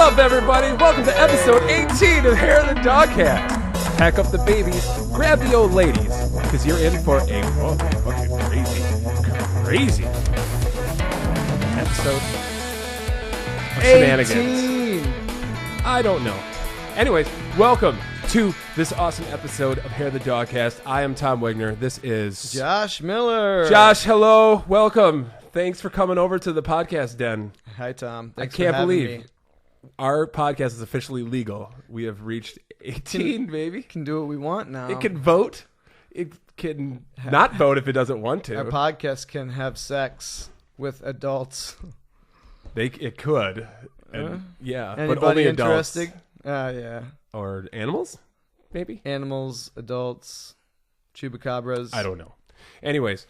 up, everybody? Welcome to episode 18 of Hair of the Dogcast. Pack up the babies, grab the old ladies, because you're in for a fucking crazy episode of shenanigans. I don't know. Anyways, welcome to this awesome episode of Hair of the Dogcast. I am Tom Wegner. This is Josh Miller. Josh, hello. Welcome. Thanks for coming over to the podcast den. Hi, Tom. Thanks I can't believe our podcast is officially legal. We have reached 18, baby. Can do what we want now. It can vote. It can not vote if it doesn't want to. Our podcast can have sex with adults. It could. And, yeah, anybody but only adults. Interested? Yeah. Or animals, maybe? Animals, adults, chupacabras. I don't know. Anyways,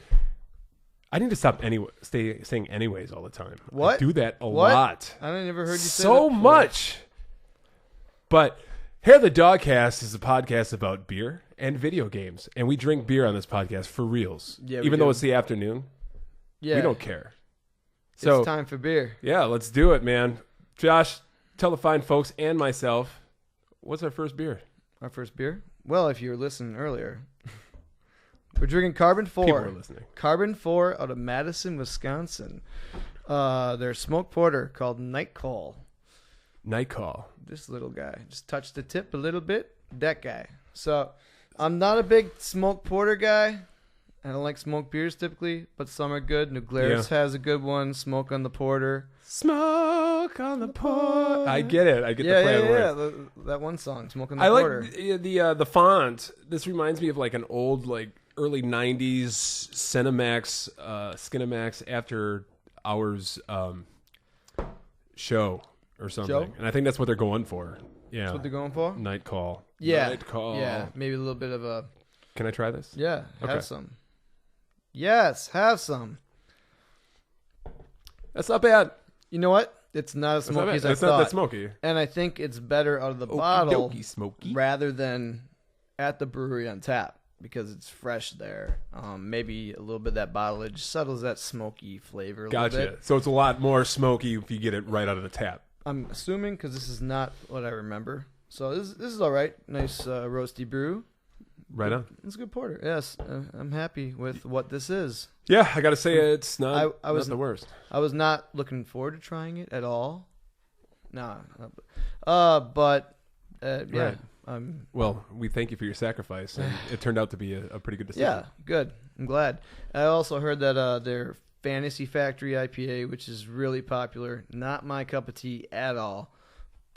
I need to stop saying anyways all the time. What? I do that a lot. I never heard you say that so much. But Hair of the Dogcast is a podcast about beer and video games. And we drink beer on this podcast for reals. Yeah, even though it's the afternoon. Yeah. We don't care. So it's time for beer. Yeah, let's do it, man. Josh, tell the fine folks and myself, what's our first beer? Our first beer? Well, if you were listening earlier, we're drinking Carbon 4. People are listening. Carbon 4 out of Madison, Wisconsin. Their smoked porter called Night Call. Night Call. This little guy. Just touched the tip a little bit. That guy. So, I'm not a big smoked porter guy. I don't like smoked beers typically, but some are good. New Glarus has a good one. Smoke on the porter. Smoke on the porter. I get it. I get the play of words. That one song, Smoke on the Porter. I like the font. This reminds me of like an old early 90s Cinemax, Skinemax after hours show or something. And I think that's what they're going for. Yeah. That's what they're going for? Night Call. Yeah. Night Call. Yeah. Maybe a little bit of a... Can I try this? Yeah. Okay. Have some. Yes. Have some. That's not bad. You know what? It's not as smoky as I thought. It's not that smoky. And I think it's better out of the bottle smoky. rather than at the brewery on tap because it's fresh there. Maybe a little bit of that bottlage settles that smoky flavor a little bit. So it's a lot more smoky if you get it right out of the tap. I'm assuming because this is not what I remember. So this is all right. Nice roasty brew. Right on. It's a good porter. Yes, I'm happy with what this is. Yeah, I got to say it's not, not the worst. I was not looking forward to trying it at all. Nah. But yeah. Right. Well, we thank you for your sacrifice, and it turned out to be a pretty good decision. Yeah, good. I'm glad. I also heard that their Fantasy Factory IPA, which is really popular, not my cup of tea at all,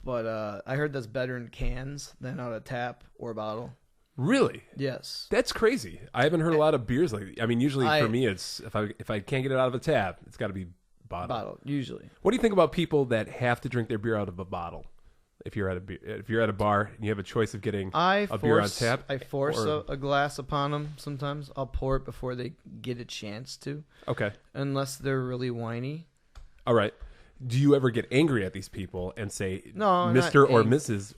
but I heard that's better in cans than out of tap or bottle. Really? Yes. That's crazy. I haven't heard a lot of beers lately. I mean, usually for me, it's if I can't get it out of a tap, it's got to be bottle. Bottle, usually. What do you think about people that have to drink their beer out of a bottle? If you're at a bar and you have a choice of getting a beer on tap, I force a glass upon them. Sometimes I'll pour it before they get a chance to. Okay. Unless they're really whiny. All right. Do you ever get angry at these people and say, no, Mr. or Mrs.,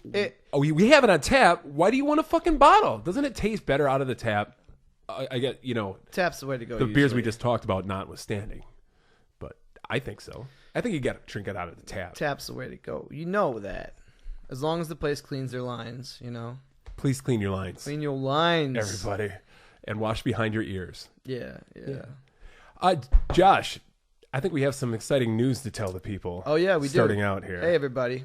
we have it on tap. Why do you want a fucking bottle? Doesn't it taste better out of the tap? I get, Tap's the way to go. The beers we just talked about notwithstanding. But I think so. I think you got to drink it out of the tap. Tap's the way to go. You know that. As long as the place cleans their lines, Please clean your lines. Clean your lines. Everybody. And wash behind your ears. Yeah. Josh, I think we have some exciting news to tell the people. Oh, yeah, we do. Starting out here. Hey, everybody.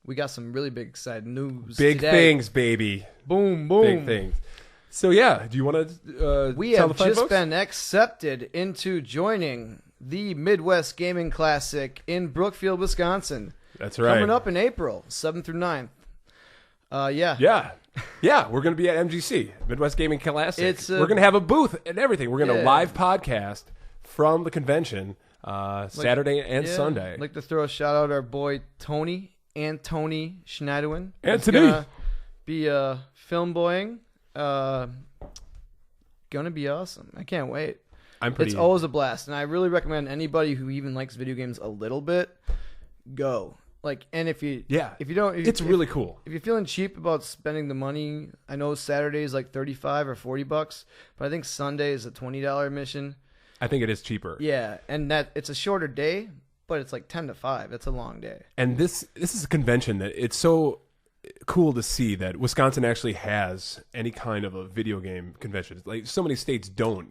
We got some really big exciting news Big today. things, baby. Boom, boom. Big things. So, yeah, do you want to We tell have the just folks? been accepted into joining the Midwest Gaming Classic in Brookfield, Wisconsin. That's right. Coming up in April, 7th through 9th. Yeah. Yeah, we're going to be at MGC, Midwest Gaming Classic. We're going to have a booth and everything. We're going to live podcast from the convention Saturday and Sunday. I'd like to throw a shout out to our boy Tony Schneiderwin. Anthony. He's gonna be film boying. Gonna be awesome. I can't wait. It's always a blast, and I really recommend anybody who even likes video games a little bit go. And if you don't, it's really cool. If you're feeling cheap about spending the money, I know Saturday is like $35 or $40, but I think Sunday is a $20 admission. I think it is cheaper. Yeah, and that it's a shorter day, But it's like 10 to 5. That's a long day. And this is a convention that it's so cool to see that Wisconsin actually has any kind of a video game convention. Like so many states don't,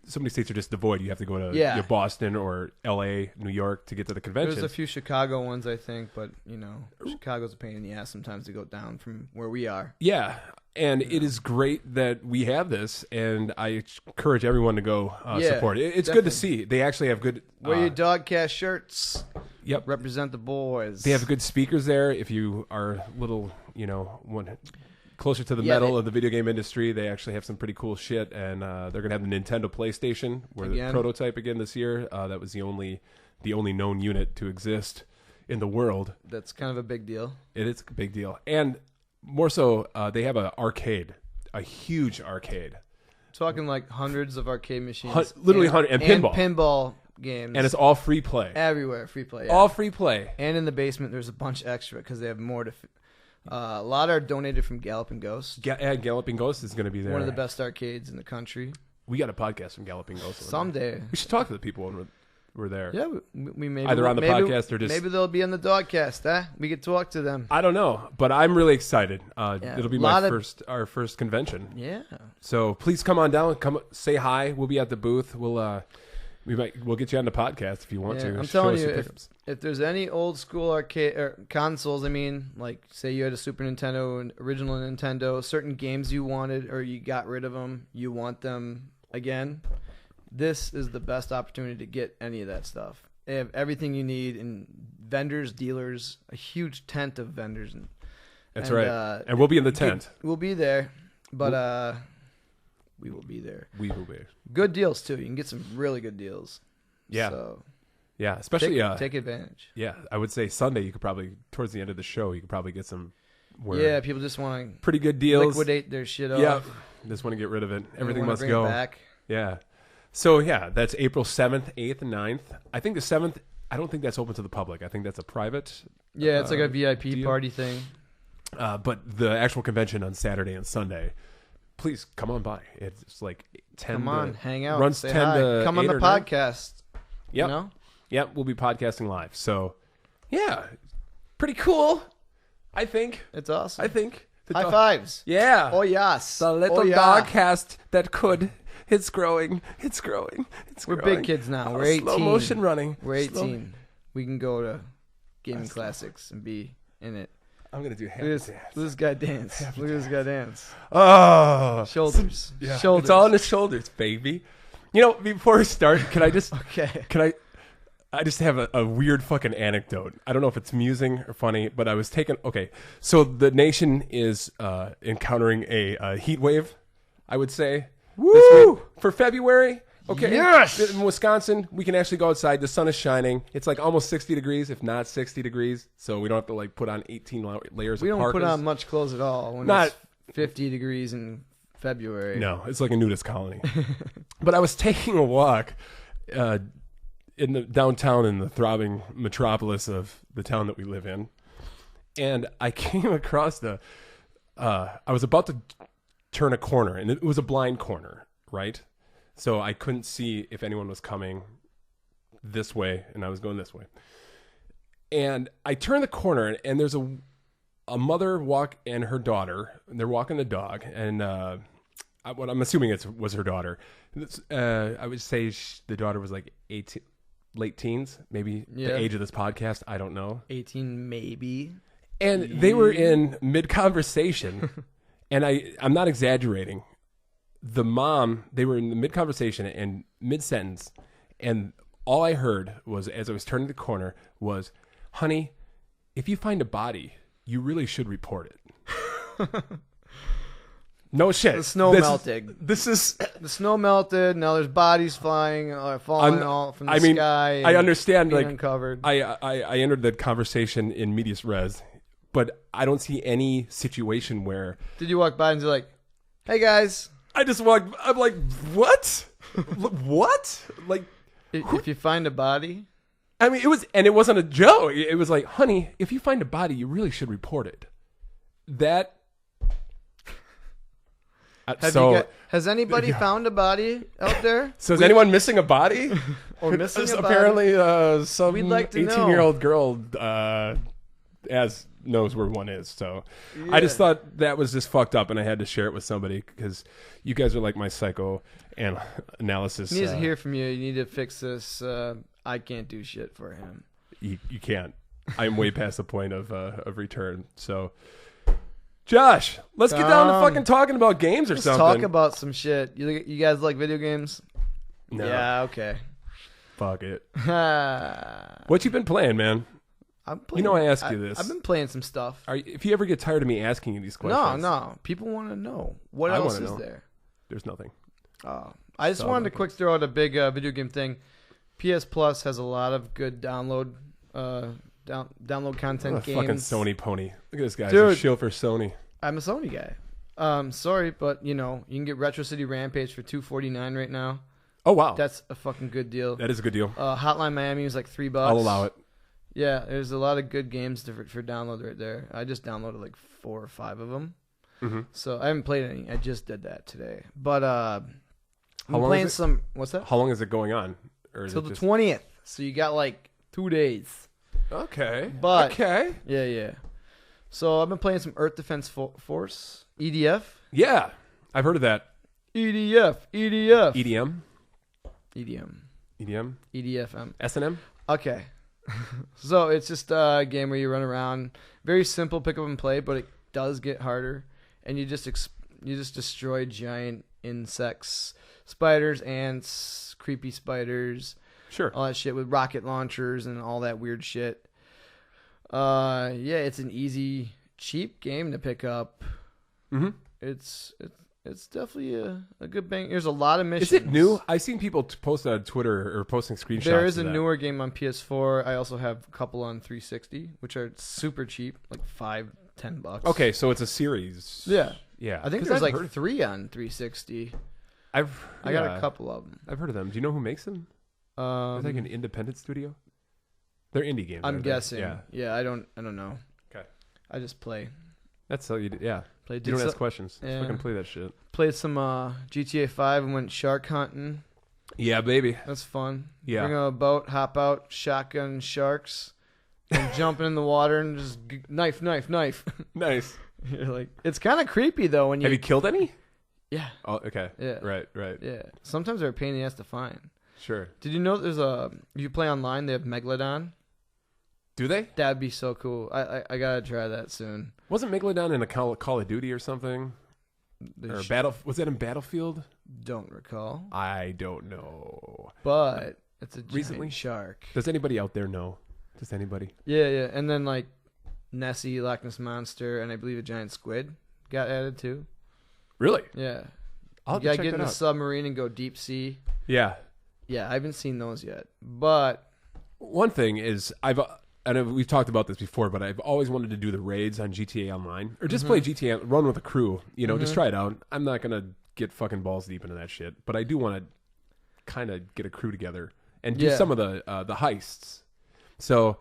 so many states are just devoid. You have to go to Boston or L.A., New York to get to the convention. There's a few Chicago ones, I think, but, Chicago's a pain in the ass sometimes to go down from where we are. Yeah, and it is great that we have this, and I encourage everyone to go support it. It's good to see. They actually have good... Wear your Dogcast shirts. Yep. Represent the boys. They have good speakers there. If you are a little, closer to the metal of the video game industry, they actually have some pretty cool shit, and they're gonna have the Nintendo PlayStation, the prototype again this year. That was the only known unit to exist in the world. That's kind of a big deal. It is a big deal, and more so, they have an arcade, a huge arcade. Talking like hundreds of arcade machines, literally hundreds, and pinball games, and it's all free play everywhere. Free play, all free play, and in the basement there's a bunch extra because they have more to. A lot are donated from Galloping Ghost. Galloping Ghost is going to be there. One of the best arcades in the country. We got a podcast from Galloping Ghost. Someday. We should talk to the people when we're there. Yeah, we maybe either on the podcast or just maybe they'll be on the Dogcast. Huh? We could talk to them. I don't know, but I'm really excited. It'll be our first convention. Yeah. So please come on down. Come say hi. We'll be at the booth. We'll get you on the podcast if you want to. I'm telling you, if there's any old school arcade or consoles, like say you had a Super Nintendo, an original Nintendo, certain games you wanted or you got rid of them, you want them again, this is the best opportunity to get any of that stuff. They have everything you need, and vendors, dealers, a huge tent of vendors. That's right. And we'll be in the tent. We'll be there, but we will be there. We will be. Good deals, too. You can get some really good deals. Yeah. So yeah, especially... take advantage. Yeah, I would say Sunday, you could probably, towards the end of the show, you could probably get some... people just want to... Pretty good deals. Liquidate their shit off. Yeah, just want to get rid of it. Everything must go. It back. Yeah. So, that's April 7th, 8th, and 9th. I think the 7th, I don't think that's open to the public. I think that's a private... Yeah, it's like a VIP deal. Party thing. But the actual convention on Saturday and Sunday... Please come on by. It's like 10. Come on, hang out. Runs say 10 hi. to come on the podcast. Yep. Yep. We'll be podcasting live. So, pretty cool. I think it's awesome. I think high fives. Yeah. Oh yes. The little Dogcast that could. It's growing. It's growing. It's growing. We're big kids now. We're 18. Slow motion running. We're 18. We can go to gaming classics and be in it. I'm going to do half dance. Look at this guy dance. Look at this guy dance. Oh. Shoulders. Yeah. Shoulders. It's all on the shoulders, baby. Before we start, can I just... Okay. I just have a weird fucking anecdote. I don't know if it's amusing or funny, but I was taken... Okay, so the nation is encountering a heat wave, I would say. Woo! For February... Okay. Yes. In Wisconsin, we can actually go outside. The sun is shining. It's like almost 60 degrees, if not 60 degrees. So we don't have to put on 18 layers We of don't parkas. put on much clothes at all when it's 50 degrees in February. No, it's like a nudist colony. But I was taking a walk in the downtown in the throbbing metropolis of the town that we live in, and I came across I was about to turn a corner, and it was a blind corner, right? So I couldn't see if anyone was coming this way, and I was going this way. And I turned the corner, and there's a mother and her daughter, and they're walking the dog, and what I'm assuming was her daughter. I would say the daughter was like 18, late teens, maybe the age of this podcast. I don't know. 18 maybe. And they were in mid-conversation, and I'm not exaggerating. The mom, they were in the mid-conversation and mid-sentence, and all I heard was, as I was turning the corner, was, honey, if you find a body, you really should report it. No shit. The snow melted. The snow melted. Now there's bodies falling from the sky. I understand. Uncovered. I entered that conversation in medias res, but I don't see any situation where... Did you walk by and be like, hey guys... I just walked. I'm like, what? What? Like, if you find a body, I mean, it wasn't a joke. It was like, honey, if you find a body, you really should report it. That Has anybody found a body out there? So is anyone missing a body? Or missing a body? Apparently, some We'd like to know. 18-year-old girl knows where one is. So I just thought that was just fucked up, and I had to share it with somebody because you guys are like my psycho analysis. He needs to hear from you. You need to fix this. I can't do shit for him. You can't. I'm way past the point of return. So, Josh, let's get down to fucking talking about games or something. Talk about some shit. You guys like video games? No. Yeah, okay. Fuck it. What you been playing, man? I'm playing, I ask you this. I've been playing some stuff. If you ever get tired of me asking you these questions. No. People want to know. What else is there? There's nothing. I just wanted to quick throw out a big video game thing. PS Plus has a lot of good download content games. Fucking Sony pony. Look at this guy. Dude, he's a shill for Sony. I'm a Sony guy. Sorry, but you can get Retro City Rampage for $249 right now. Oh wow, that's a fucking good deal. That is a good deal. Hotline Miami is like $3. I'll allow it. Yeah, there's a lot of good games for download right there. I just downloaded like 4 or 5 of them. Mm-hmm. So I haven't played any. I just did that today. But I'm playing some. What's that? How long is it going on? Till the 20th. So you got like 2 days. Okay. But okay. Yeah. So I've been playing some Earth Defense Force EDF. Yeah, I've heard of that. EDF. EDM. EDFM. S&M. Okay. So it's just a game where you run around. Very simple pick up and play, but it does get harder. And you just destroy giant insects, spiders, ants, creepy spiders. Sure. All that shit with rocket launchers and all that weird shit. Yeah, it's an easy, cheap game to pick up. Mm-hmm. It's definitely a good bang. There's a lot of missions. Is it new? I've seen people post on Twitter or posting screenshots. There is a newer game on PS4. I also have a couple on 360, which are super cheap, like $5-10. Okay, so it's a series. Yeah. I think there's like 3 on 360. I got a couple of them. I've heard of them. Do you know who makes them? They're like an independent studio. They're indie games. I'm guessing. Yeah. I don't know. Okay. I just play. That's how you do. Yeah. You don't ask questions. Just fucking play that shit. Played some GTA 5 and went shark hunting. Yeah, baby. That's fun. Yeah. Bring a boat, hop out, shotgun sharks, and jumping in the water and just knife. Nice. You're like, it's kind of creepy though when you. Have you killed any? Yeah. Oh, okay. Yeah. Right. Yeah. Sometimes they're a pain in the ass to find. Sure. Did you know if you play online, they have Megalodon? Do they? That'd be so cool. I gotta try that soon. Wasn't Megalodon in a Call of Duty or something? Was that in Battlefield? Don't recall. I don't know. But it's a giant shark. Does anybody out there know? Does anybody? Yeah. And then like Nessie, Loch Ness Monster, and I believe a giant squid got added too. Really? Yeah. I'll you gotta get in the submarine and go deep sea. Yeah. Yeah, I haven't seen those yet. But one thing is we've talked about this before, but I've always wanted to do the raids on GTA Online. Or just play GTA, run with a crew. Just try it out. I'm not going to get fucking balls deep into that shit. But I do want to kind of get a crew together and do some of the heists. So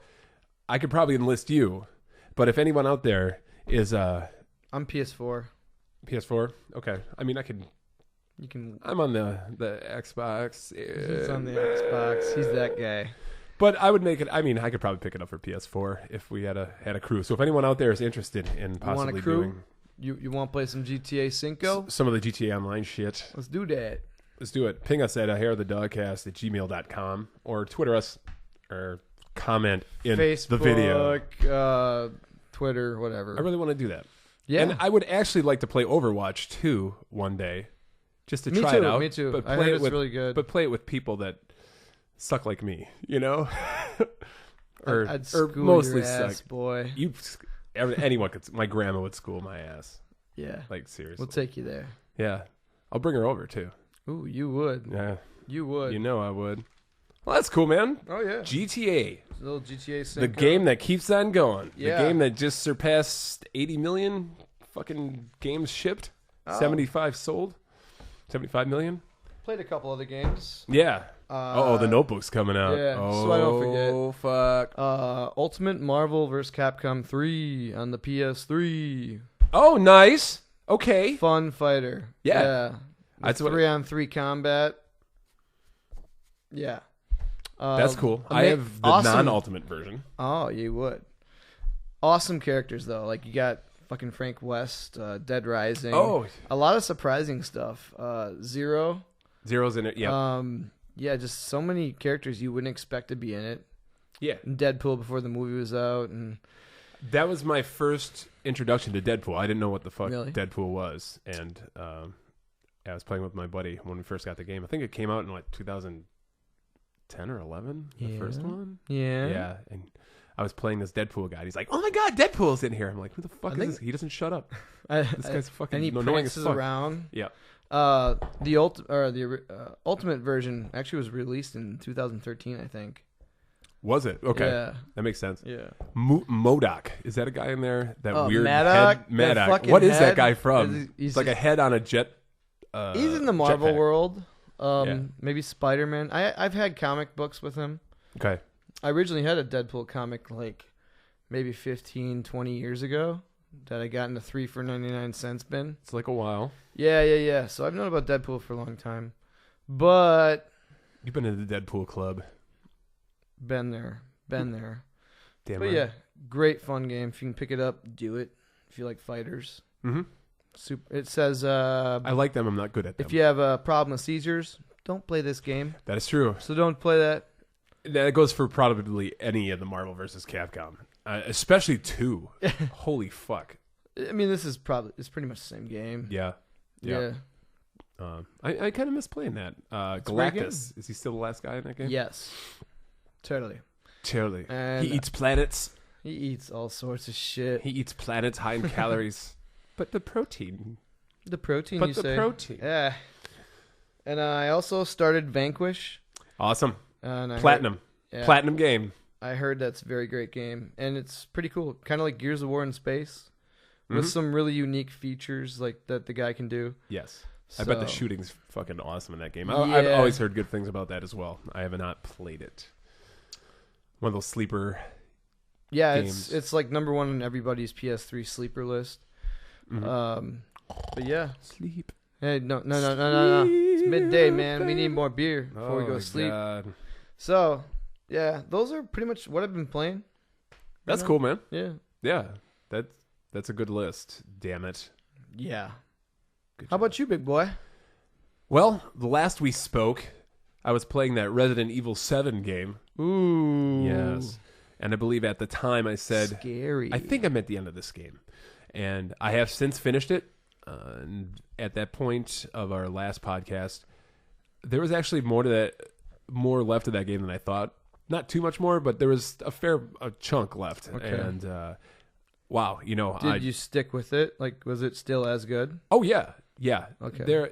I could probably enlist you. But if anyone out there is... I'm PS4. PS4? Okay. I mean, I could... You can. I'm on the Xbox. He's on the Xbox. He's that guy. But I would make it. I mean, I could probably pick it up for PS4 if we had a crew. So if anyone out there is interested in possibly doing, you want to play some GTA 5? Some of the GTA Online shit. Let's do that. Let's do it. Ping us at hairofthedogcast@gmail.com or Twitter us or comment in Facebook, the video. Twitter, whatever. I really want to do that. Yeah, and I would actually like to play Overwatch 2 one day. Just to try it out. Me too. But I heard it's really good. But play it with people that suck like me, or I'd mostly your ass, suck. Boy. Anyone could. My grandma would school my ass. Yeah. Like seriously. We'll take you there. Yeah. I'll bring her over too. Ooh, you would. Yeah. You would. You know I would. Well, that's cool, man. Oh yeah. GTA. A little GTA 5. The game that keeps on going. Yeah. The game that just surpassed 80 million fucking games shipped. 75 sold. 75 million? Played a couple other games. Yeah. The Notebook's coming out. Yeah, so I don't forget. Oh, fuck. Ultimate Marvel vs. Capcom 3 on the PS3. Oh, nice. Okay. Fun fighter. Yeah. That's 3-on-3 combat. Yeah. That's cool. I have the non-ultimate version. Oh, you would. Awesome characters, though. Like, you got fucking Frank West, Dead Rising. Oh. A lot of surprising stuff. Zero. Zero's in it, yeah. Yeah, just so many characters you wouldn't expect to be in it. Yeah. Deadpool before the movie was out. And that was my first introduction to Deadpool. I didn't know what the fuck Really? Deadpool was. And I was playing with my buddy when we first got the game. I think it came out in, like, 2010 or 11, the first one. Yeah. Yeah, and I was playing this Deadpool guy. He's like, "Oh my god, Deadpool's in here!" I'm like, "Who the fuck is this?" He doesn't shut up. This guy's fucking and he annoying as prances fuck. around. Yeah. The ultimate version actually was released in 2013, I think. Was it? Okay. Yeah. That makes sense. Yeah. MODOK. Is that a guy in there? That weird Maddock? head? Maddock. fucking What is head? that guy from? He's It's like a head on a jet. He's in the Marvel jetpack. world. Yeah. Maybe Spider-Man. I've had comic books with him. Okay. I originally had a Deadpool comic like maybe 15, 20 years ago that I got in the 3 for 99 cents bin. It's like a while. Yeah. So I've known about Deadpool for a long time. But You've been in the Deadpool club. been there. Damn But right. yeah, great fun game. If you can pick it up, do it. If you like fighters. Mm-hmm. It says I like them. I'm not good at them. if you have a problem with seizures, don't play this game. That is true. So don't play that. That goes for probably any of the Marvel versus Capcom, especially 2. Holy fuck. I mean, it's pretty much the same game. Yeah. I kind of miss playing that. a great game. Galactus. Is he still the last guy in that game? Yes. Totally. Totally. And He eats planets. he eats all sorts of shit. He eats planets high in calories. But the protein. The protein, But you the say. protein. Yeah. And I also started Vanquish. Awesome. And I Platinum. Platinum game. I heard that's a very great game. And it's pretty cool. Kind of like Gears of War in space. With Mhm. some really unique features like that the guy can do. Yes. I bet the So- shooting's fucking awesome in that game. Yeah. I've always heard good things about that as well. I have not played it. One of those sleeper. Yeah, games. it's like number 1 on everybody's PS3 sleeper list. Mhm. But yeah. Sleep. Hey, no. It's midday, man. We need more beer before we go my to sleep. God. So, yeah, those are pretty much what I've been playing. That's now. cool, man. Yeah. Yeah. That's a good list. Damn it. Yeah. Good How job. about you, big boy? Well, the last we spoke, I was playing that Resident Evil 7 game. Ooh. Yes. And I believe at the time I said, Scary. I think I'm at the end of this game. And I have since finished it. And at that point of our last podcast, there was actually more left of that game than I thought. Not too much more, but there was a chunk left. Okay. And wow, Did you stick with it? Like, was it still as good? Oh yeah. Okay.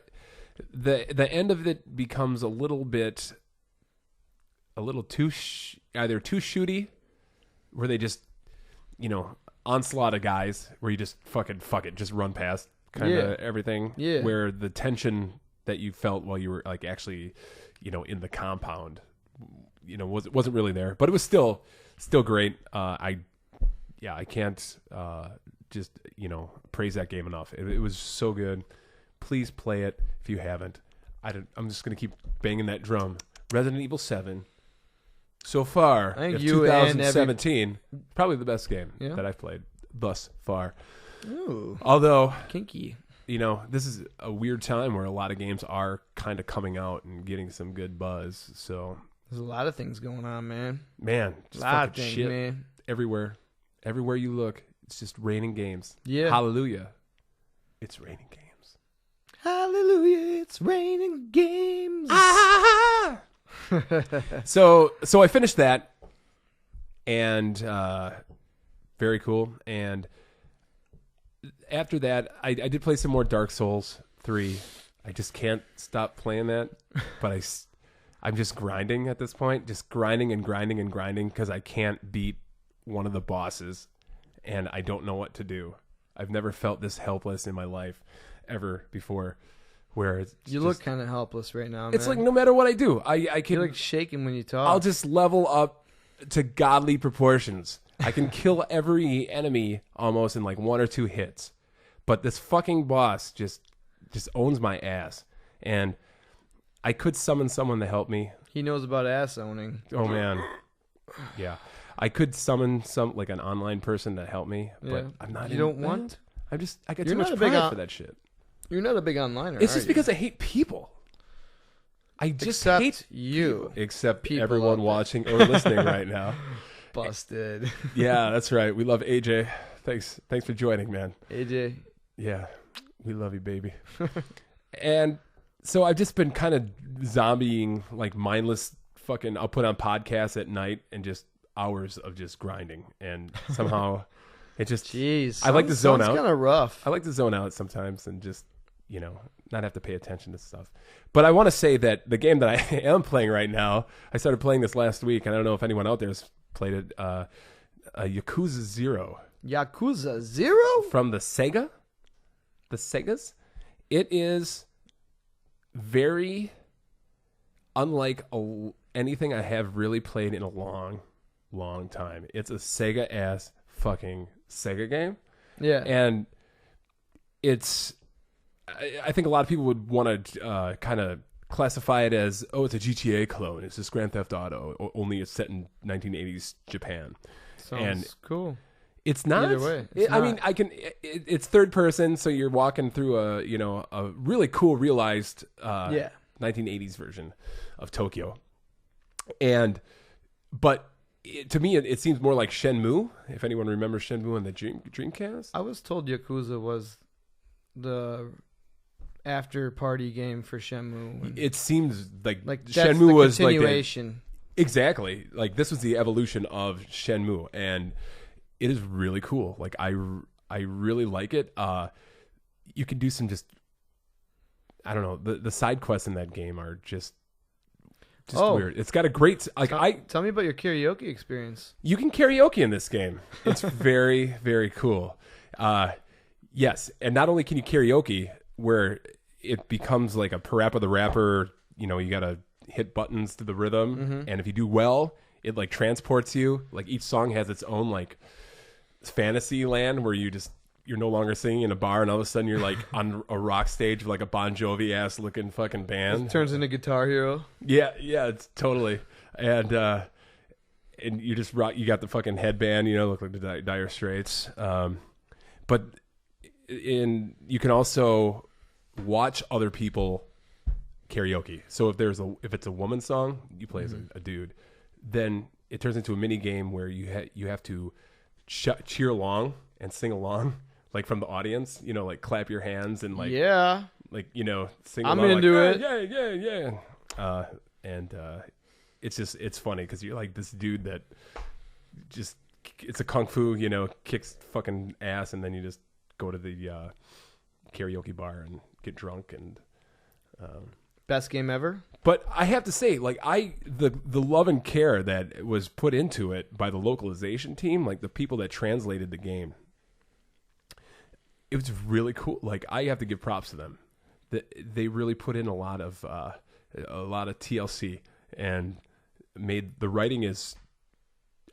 The end of it becomes a little too either too shooty, where they just onslaught of guys where you just fuck it, just run past kind of everything. Yeah. Where the tension that you felt while you were like actually, in the compound, wasn't really there, but it was still great. I can't just praise that game enough. It was so good. Please play it if you haven't. I'm just gonna keep banging that drum. Resident Evil 7. So far, I think of you and 2017, probably the best game Yeah. that I've played thus far. Ooh. Although, Kinky. this is a weird time where a lot of games are kind of coming out and getting some good buzz. So, There's a lot of things going on, man. man, A just lot of fucking things, shit man. everywhere. Everywhere you look, it's just raining games. Yeah. Hallelujah. It's raining games. Hallelujah, it's raining games. Ah! So I finished that, and very cool. And after that, I did play some more Dark Souls 3. I just can't stop playing that, but I'm just grinding at this point, just grinding and grinding and grinding because I can't beat one of the bosses, and I don't know what to do. I've never felt this helpless in my life ever before. Where it's You look kind of helpless right now, man. it's like no matter what I do, I can You're like shaking when you talk. I'll just level up to godly proportions. I can kill every enemy almost in like 1 or 2 hits, But this fucking boss just owns my ass. And I could summon someone to help me. He knows about ass owning. Oh, man. Yeah. I could summon an online person to help me, but I'm not. You don't want? I got too much pride for that shit. You're not a big onliner. It's just because I hate people. I just hate you. Except people everyone watching or listening right now. Busted. Yeah, that's right. We love AJ. Thanks for joining, man. AJ. Yeah, we love you, baby. And so I've just been kind of zombieing, like mindless fucking. I'll put on podcasts at night and just hours of just grinding, and somehow it just. Jeez, I like to zone out. It's kind of rough. I like to zone out sometimes and just not have to pay attention to stuff. But I want to say that the game that I am playing right now, I started playing this last week, and I don't know if anyone out there has played it. Yakuza 0. Yakuza 0 from the Sega. The Segas. It is very unlike anything I have really played in a long time. It's a Sega ass fucking Sega game. Yeah. And it's, I think a lot of people would want to kind of classify it as, it's a GTA clone. It's just Grand Theft Auto, only it's set in 1980s Japan. Sounds cool. It's not. Either way, I mean, it's third person, so you're walking through a really cool realized 1980s version of Tokyo, but to me it seems more like Shenmue. If anyone remembers Shenmue in the Dreamcast, I was told Yakuza was the after party game for Shenmue. It seems like Shenmue was continuation. Exactly. Like this was the evolution of Shenmue, and it is really cool. Like I really like it. You can do some I don't know. The side quests in that game are just weird. It's got a great tell me about your karaoke experience. You can karaoke in this game. It's very very cool. Yes, and not only can you karaoke, where it becomes like a Parappa the Rapper. You got to hit buttons to the rhythm, and if you do well, it like transports you. Like each song has its own like fantasy land where you're no longer singing in a bar, and all of a sudden you're like on a rock stage with like a Bon Jovi ass looking fucking band. It turns into Guitar Hero. Yeah, it's totally. And you just rock. You got the fucking headband. Look like the Dire Straits. But you can also watch other people karaoke. So if it's a woman song, you play as a dude. Then it turns into a mini game where you have to cheer along and sing along, like from the audience. Like clap your hands and like sing. I'm along, into like, it. Yeah. And it's funny because you're like this dude that just it's a kung fu, kicks fucking ass, and then you just go to the karaoke bar and get drunk and. Best game ever. But I have to say, like the love and care that was put into it by the localization team, like the people that translated the game, it was really cool. Like I have to give props to them. They really put in a lot of TLC and made the writing is.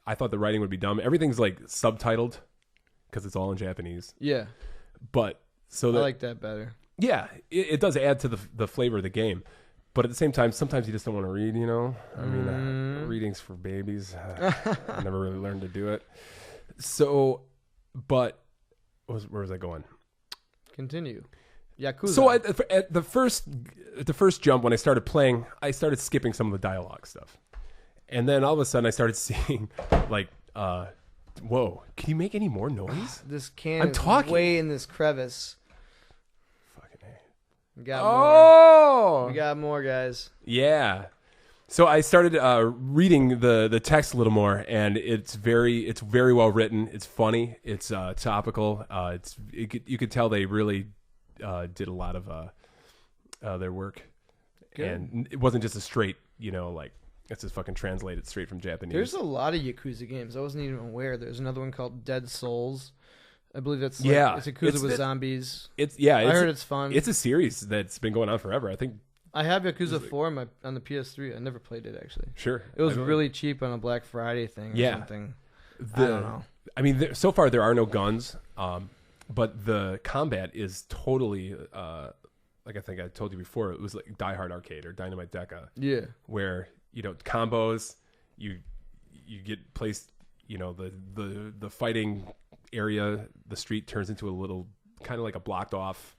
I thought the writing would be dumb. Everything's like subtitled because it's all in Japanese. Yeah, but I like that better. Yeah, it does add to the flavor of the game. But at the same time, sometimes you just don't want to read, I mean, reading's for babies. I never really learned to do it. So, but where was I going? Continue. Yakuza. So at the first jump, when I started playing, I started skipping some of the dialogue stuff. And then all of a sudden I started seeing like, whoa, can you make any more noise? This can I'm talking way in this crevice. We got more. We got more, guys. Yeah. So I started reading the text a little more, and it's very well written. It's funny. It's topical. You could tell they really did a lot of their work. Good. And it wasn't just a straight, like it's just fucking translated straight from Japanese. There's a lot of Yakuza games. I wasn't even aware. There's another one called Dead Souls. I believe that's it's Yakuza with zombies. I heard it's fun. It's a series that's been going on forever. I think I have Yakuza 4 on the PS3. I never played it actually. Sure, it was really cheap on a Black Friday thing. Or something. I don't know. I mean, so far there are no guns. But the combat is totally, like I think I told you before, it was like Die Hard Arcade or Dynamite Deca. Yeah. Where, combos, you get placed, the fighting area, the street turns into a little, kind of like a blocked off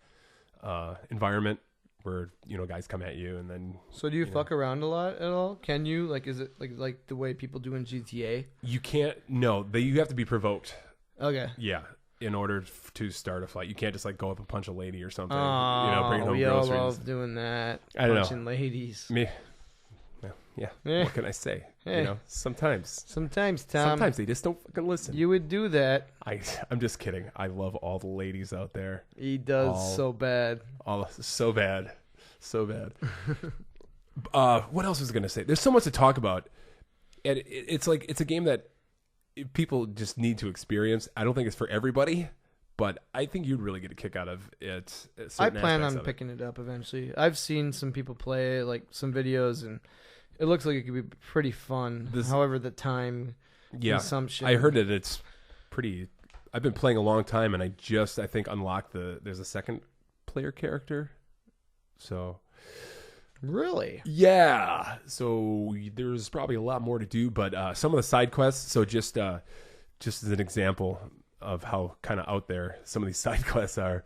environment where, guys come at you and then... So do you fuck around a lot at all? Can you? Like, is it like the way people do in GTA? You can't, no, you have to be provoked. Okay. Yeah. In order to start a fight, you can't just like go up and punch a lady or something. Oh, bring home we all groceries. love doing that. I don't know. Punching ladies. Me, yeah. What can I say? Sometimes Tom. Sometimes they just don't fucking listen. You would do that. I'm just kidding. I love all the ladies out there. He does so bad. So bad. What else was I gonna say? There's so much to talk about, and it's like it's a game that people just need to experience. I don't think it's for everybody, but I think you'd really get a kick out of it. I plan on picking it up eventually. I've seen some people play, like some videos, and it looks like it could be pretty fun. However, the time consumption. I heard that it's pretty. I've been playing a long time, and I think unlocked there's a second player character. So. Really? Yeah. So there's probably a lot more to do, but some of the side quests. So just as an example of how kind of out there some of these side quests are,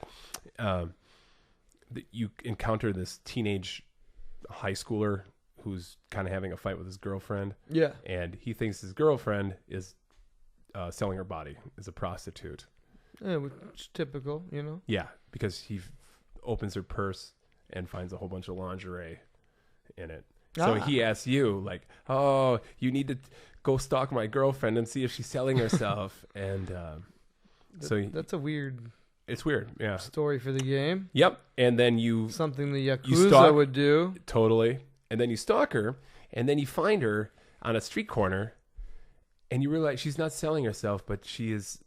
you encounter this teenage high schooler who's kind of having a fight with his girlfriend. Yeah. And he thinks his girlfriend is selling her body as a prostitute. Yeah, which is typical, Yeah, because he opens her purse and finds a whole bunch of lingerie in it. So he asks you, like, oh, you need to go stalk my girlfriend and see if she's selling herself. And that's a weird... It's weird, yeah. Story for the game. Yep. And then something the Yakuza would do. Totally. And then you stalk her, and then you find her on a street corner, and you realize she's not selling herself, but she is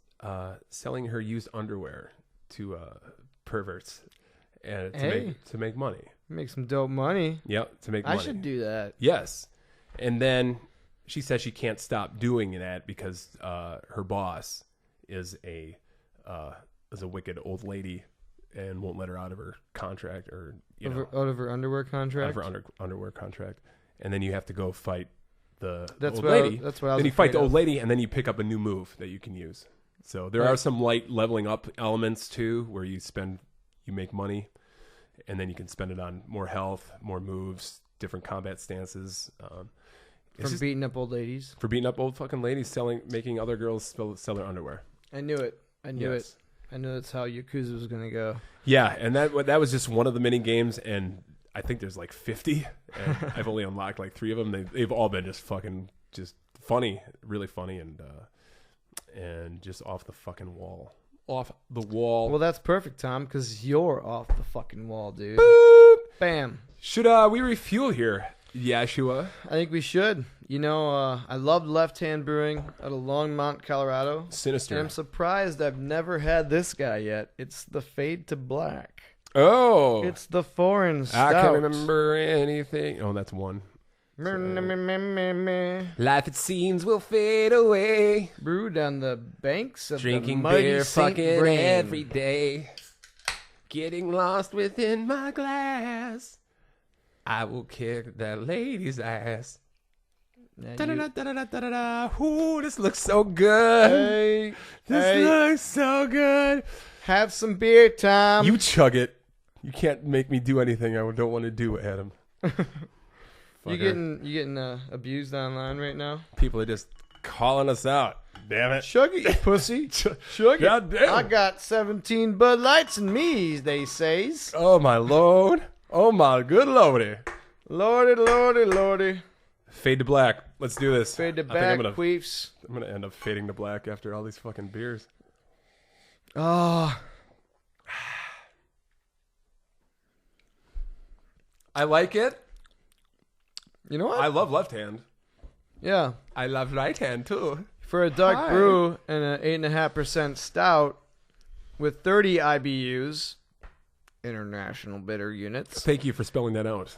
selling her used underwear to perverts. And to make money. Make some dope money. Yep, to make money. I should do that. Yes. And then she says she can't stop doing that because her boss is a wicked old lady and won't let her out of her contract or out of her underwear contract. Out of her underwear contract. And then you have to go fight the old lady. That's what I was. Then you fight the old lady, and then you pick up a new move that you can use. So there are some light leveling up elements too, where you make money, and then you can spend it on more health, more moves, different combat stances. Beating up old ladies. For beating up old fucking ladies, making other girls sell their underwear. I knew it. I knew that's how Yakuza was going to go. Yeah, and that was just one of the mini games, and I think there's like 50, and I've only unlocked like 3 of them. They've all been just funny, really funny, and just off the fucking wall. Off the wall. Well, that's perfect, Tom, because you're off the fucking wall, dude. Boop. Bam. Should we refuel here, Yeshua? I think we should. I loved Left Hand Brewing out of Longmont, Colorado. Sinister. And I'm surprised I've never had this guy yet. It's the Fade to Black. Oh. It's the foreign stout. I can't remember anything. Oh, that's one. Life, it seems, will fade away. Brewed on the banks of drinking the mighty beer St. fucking Vrain. every day. Getting lost within my glass. I will kick that lady's ass. Da-da-da-da-da-da-da. Ooh, this looks so good. This looks so good. Have some beer, Tom. You chug it. You can't make me do anything I don't want to do, Adam. You getting abused online right now? People are just calling us out. Damn it. Chug it, you pussy. Chug it. God damn. I got 17 Bud Lights in me, they says. Oh, my Lord. Oh, my good Lordy. Lordy, lordy, lordy. Fade to black. Let's do this. Fade to black, queefs. I'm going to end up fading to black after all these fucking beers. Oh. I like it. You know what? I love left hand. Yeah. I love right hand, too. For a dark brew and an 8.5% stout with 30 IBUs, international bitter units. Thank you for spelling that out.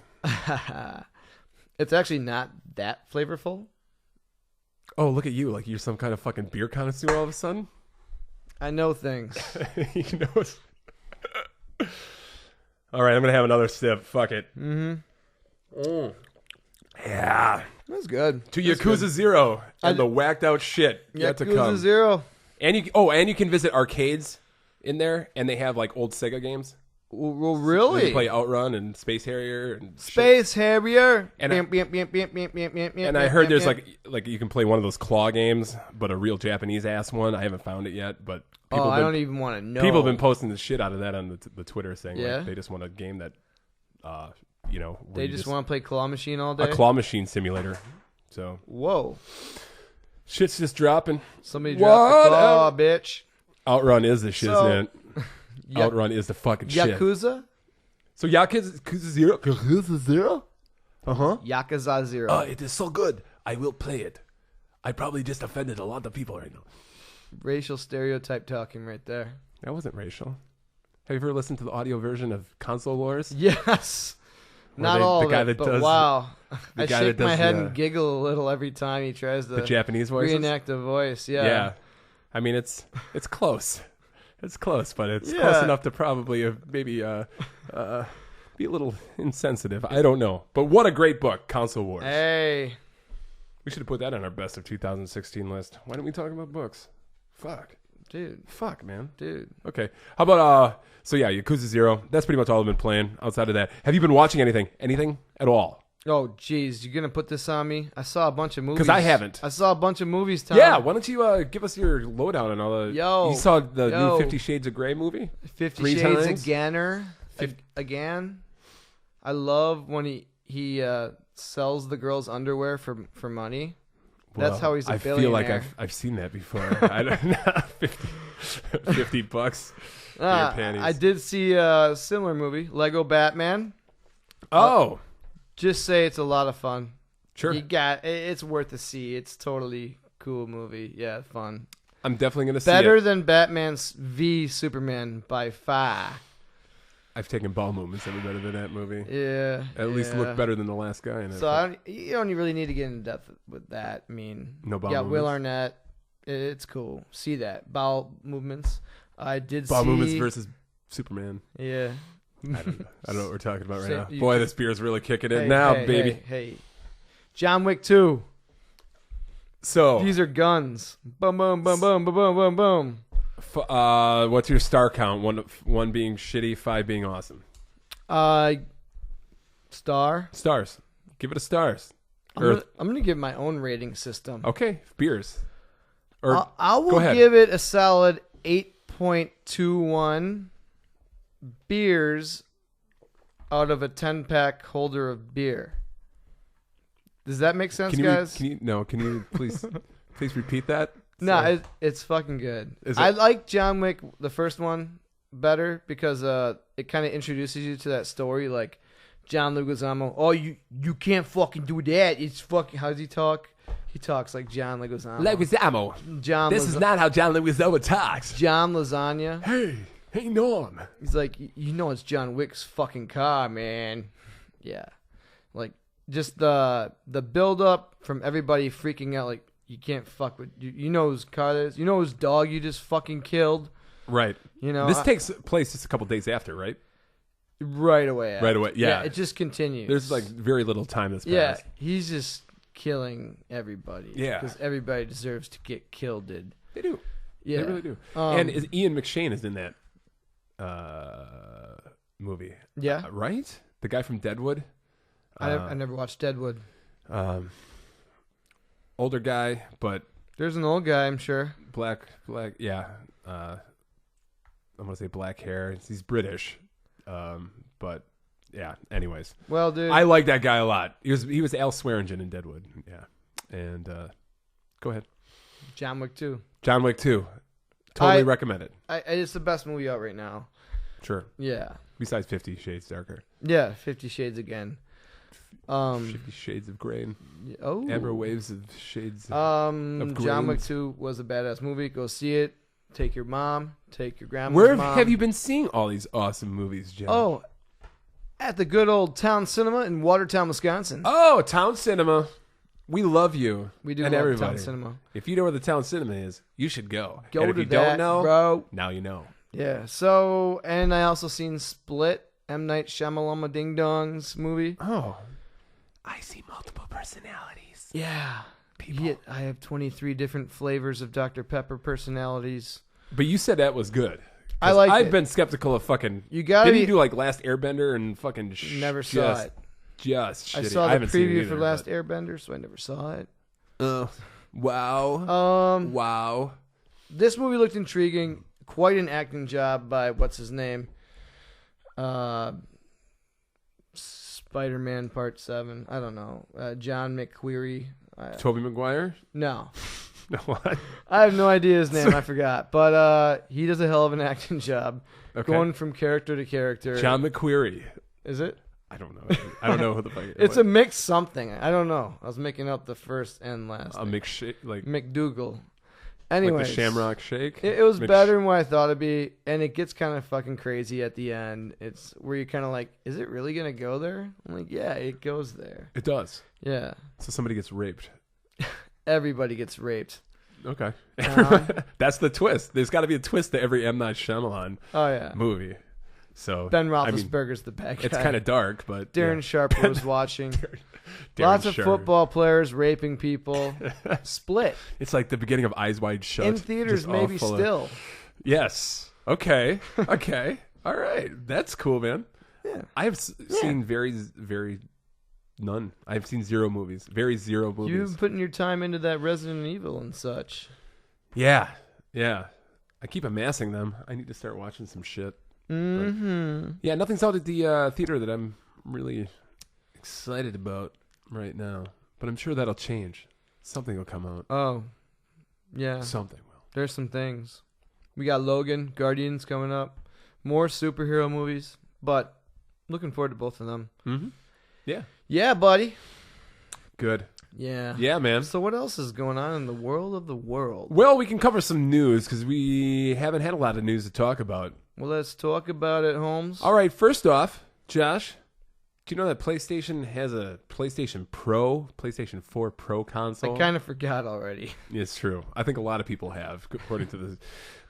It's actually not that flavorful. Oh, look at you. Like you're some kind of fucking beer connoisseur all of a sudden? I know things. He knows. All right, I'm gonna have another sip. Fuck it. Yeah, That's good. to That's Yakuza good. 0 and the whacked out shit yet to Yakuza come. 0. And you can visit arcades in there, and they have like old Sega games. Well, You really? can play Outrun and Space Harrier and shit. Space Harrier. And I heard there's like you can play one of those claw games, but a real Japanese ass one. I haven't found it yet, but people I don't even want to know. people have been posting the shit out of that on the Twitter, saying Yeah? like, they just want a game that, where They you just want to play claw machine all day. a claw machine simulator. So Whoa! shit's just dropping. Somebody dropped the claw, bitch. Outrun is the shit, So- isn't it? Outrun is the fucking shit. Yakuza. So Yakuza 0. Yakuza 0? Uh-huh. Yakuza 0. It is so good. I will play it. I probably just offended a lot of people right now. Racial stereotype talking right there. That wasn't racial. Have you ever listened to the audio version of Console Wars? Yes. Where Not they- all the of guy it, that but does- wow. the I guy shake that my does head the- and giggle a little every time he tries to The Japanese voices? reenact a voice. Yeah. Yeah. I mean, it's close. It's close, but it's Yeah. close enough to probably maybe be a little insensitive. I don't know. But what a great book, Console Wars. Hey. We should have put that on our best of 2016 list. Why don't we talk about books? Fuck. Fuck, man. Dude. Okay. How about Yakuza 0. That's pretty much all I've been playing. Outside of that, have you been watching anything? Anything at all? Oh, geez. You're going to put this on me? I saw a bunch of movies. 'Cause I haven't. I saw a bunch of movies, Tom. Yeah, why don't you give us your lowdown on all the... You saw the new 50 Shades of Grey movie? 50 3 Shades times? again. I love when he sells the girls' underwear for money. That's Well, how he's a I billionaire. feel like I've seen that before. I don't know. 50 bucks for your panties. I did see a similar movie, Lego Batman. Oh. Just say it's a lot of fun. Sure. It's worth a see. It's totally cool movie. Yeah, fun. I'm definitely going to see Better it. than Batman's v Superman by far. I've taken ball movements that were better than that movie. Yeah. At least look better than the last guy in it. So you don't really need to get in depth with that. I mean, No bowel Will movements? Arnett. It's cool. See that bowel movements. I did ball see movements versus Superman. Yeah. I don't know what we're talking about right So now. you Boy, can- this beer's really kicking in now, baby. Hey. John Wick 2. So, These are guns. Boom, boom, boom, boom, boom, boom, boom, boom. what's your star count? One being shitty, 5 being awesome. Star. Stars. Give it a stars. I'm gonna give my own rating system. Okay, beers. Or I will go ahead. give it a solid 8.21 beers out of a 10-pack holder of beer. Does that make sense, guys? Can you please repeat that? No, it's fucking good. Is I it- like John Wick, the first one, better because it kind of introduces you to that story. Like John Leguizamo, oh, you can't fucking do that. It's fucking. How does he talk? He talks like John Leguizamo. Leguizamo. This is not how John Leguizamo talks. John Lasagna. Hey, Norm. He's like, you know, it's John Wick's fucking car, man. Yeah, like just the build up from everybody freaking out, like. You can't fuck with you know whose car that is. You know whose dog you just fucking killed. Right. You know This takes place just a couple days after, right? right away. Right away. Yeah. it just continues. There's like very little time that's yeah, passed. he's just killing everybody. Yeah. because everybody deserves to get killed. Dude. They do. Yeah, They really do. And Ian McShane is in that movie. Yeah, Right? The guy from Deadwood. I never watched Deadwood. Older guy, but There's an old guy, I'm sure. black. Yeah. I'm gonna say black hair. He's British. But yeah. Anyways, Well, dude, I like that guy a lot. He was Al Swearingen in Deadwood. Yeah. And go ahead. John Wick 2. John Wick 2. Totally I- recommend it. It's the best movie out right now. Sure. Yeah, Besides 50 Shades Darker. 50 Shades again. 50 Shades of Grey. Oh, Amber Waves of Shades. John grains. Wick 2 was a badass movie. Go see it. Take your mom. Take your grandma's Where mom. have you been seeing all these awesome movies, John? Oh, at the good old Town Cinema in Watertown, Wisconsin. Oh, Town Cinema. We love you. We do and love everybody. Town Cinema. If you know where the Town Cinema is, you should go. Go and if to you that, don't know, bro. now you know. Yeah. So, and I also seen Split, M. Night Shyamalama Ding Dong's movie. Oh. I see multiple personalities. Yeah. People. I have 23 different flavors of Dr. Pepper personalities. But you said that was good. I like I've it. been skeptical of fucking. You gotta Didn't he do like Last Airbender and fucking. Never saw it. Just shitty. I saw the haven't seen it preview either, for Last but- Airbender, so I never saw it. Wow. Wow. This movie looked intriguing. Quite an acting job by what's his name, Spider-Man Part 7. I don't know. John McQuarrie. Tobey Maguire? No. No, what? I have no idea his name. I forgot. But he does a hell of an acting job. Okay. Going from character to character. John McQuarrie. Is it? I don't know. I don't know who the fuck. It's a mix something. I don't know. I was making up the first and last. a name. like McDougal. Anyway, like the Shamrock Shake. It was better than what I thought it'd be, and it gets kind of fucking crazy at the end. It's where you're kind of like, is it really gonna go there? I'm like, yeah, it goes there. It does. Yeah. So somebody gets raped. Everybody gets raped. Okay. That's the twist. There's got to be a twist to every M. Night Shyamalan Oh yeah. movie. So Ben I mean, Roethlisberger's the bad guy. it's kind of dark, but Darren yeah. Sharp was watching. Darren Lots of Sharp. football players raping people. Split It's like the beginning of Eyes Wide Shut. in theaters, just all maybe full of- still. Yes. Okay. Okay. All right. That's cool, man. Yeah. I have seen very none. I've seen zero movies. Very zero movies. You've been putting your time into that Resident Evil and such. Yeah. Yeah. I keep amassing them. I need to start watching some shit. Mm-hmm. Yeah, nothing's out at the theater that I'm really excited about right now. But I'm sure that'll change. Something will come out. Oh, yeah. Something will. There's some things. We got Logan, Guardians coming up. More superhero movies. But looking forward to both of them. Mm-hmm. Yeah. Yeah, buddy. Good. Yeah. Yeah, man. So what else is going on in the world of the world? Well, we can cover some news because we haven't had a lot of news to talk about. Well, let's talk about it, Holmes. All right, first off, Josh, do you know that PlayStation has a PlayStation 4 Pro console? I kind of forgot already. It's true. I think a lot of people have, according to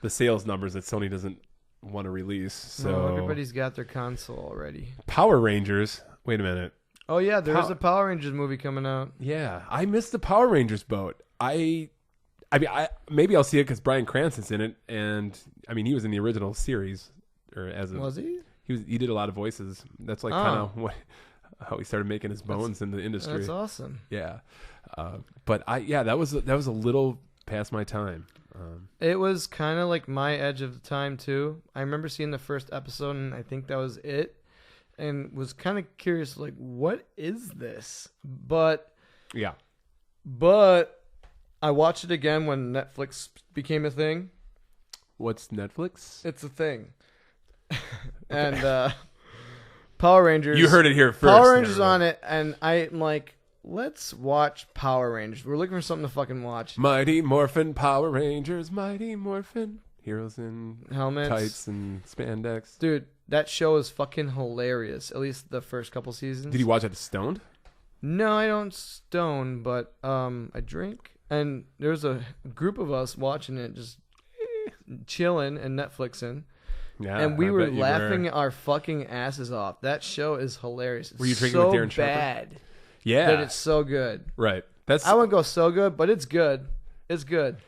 the sales numbers that Sony doesn't want to release. So No, everybody's got their console already. Power Rangers. Wait a minute. Oh, yeah, there is a Power Rangers movie coming out. Yeah, I missed the Power Rangers boat. I mean, maybe I'll see it because Bryan Cranston's in it, and I mean, he was in the original series, or Was he? He did a lot of voices. That's like kind of how he started making his bones in the industry. That's awesome. Yeah, but that was a little past my time. It was kind of like my edge of the time too. I remember seeing the first episode, and I think that was it, and was kind of curious, like, what is this? But I watched it again when Netflix became a thing. What's Netflix? It's a thing. And Power Rangers. You heard it here first. Power Rangers on it, and I'm like, let's watch Power Rangers. We're looking for something to fucking watch. Mighty Morphin Power Rangers, Mighty Morphin. Heroes in Helmets. tights and spandex. Dude, that show is fucking hilarious. At least the first couple seasons. Did you watch it stoned? No, I don't stone, but I drink. And there was a group of us watching it, just chilling and Netflixing. Yeah, And we I were bet you laughing our fucking asses off. That show is hilarious. It's Were you drinking so with Darren Sharper? bad Yeah, that it's so good. right. That's I wouldn't go so good, but it's good. It's good.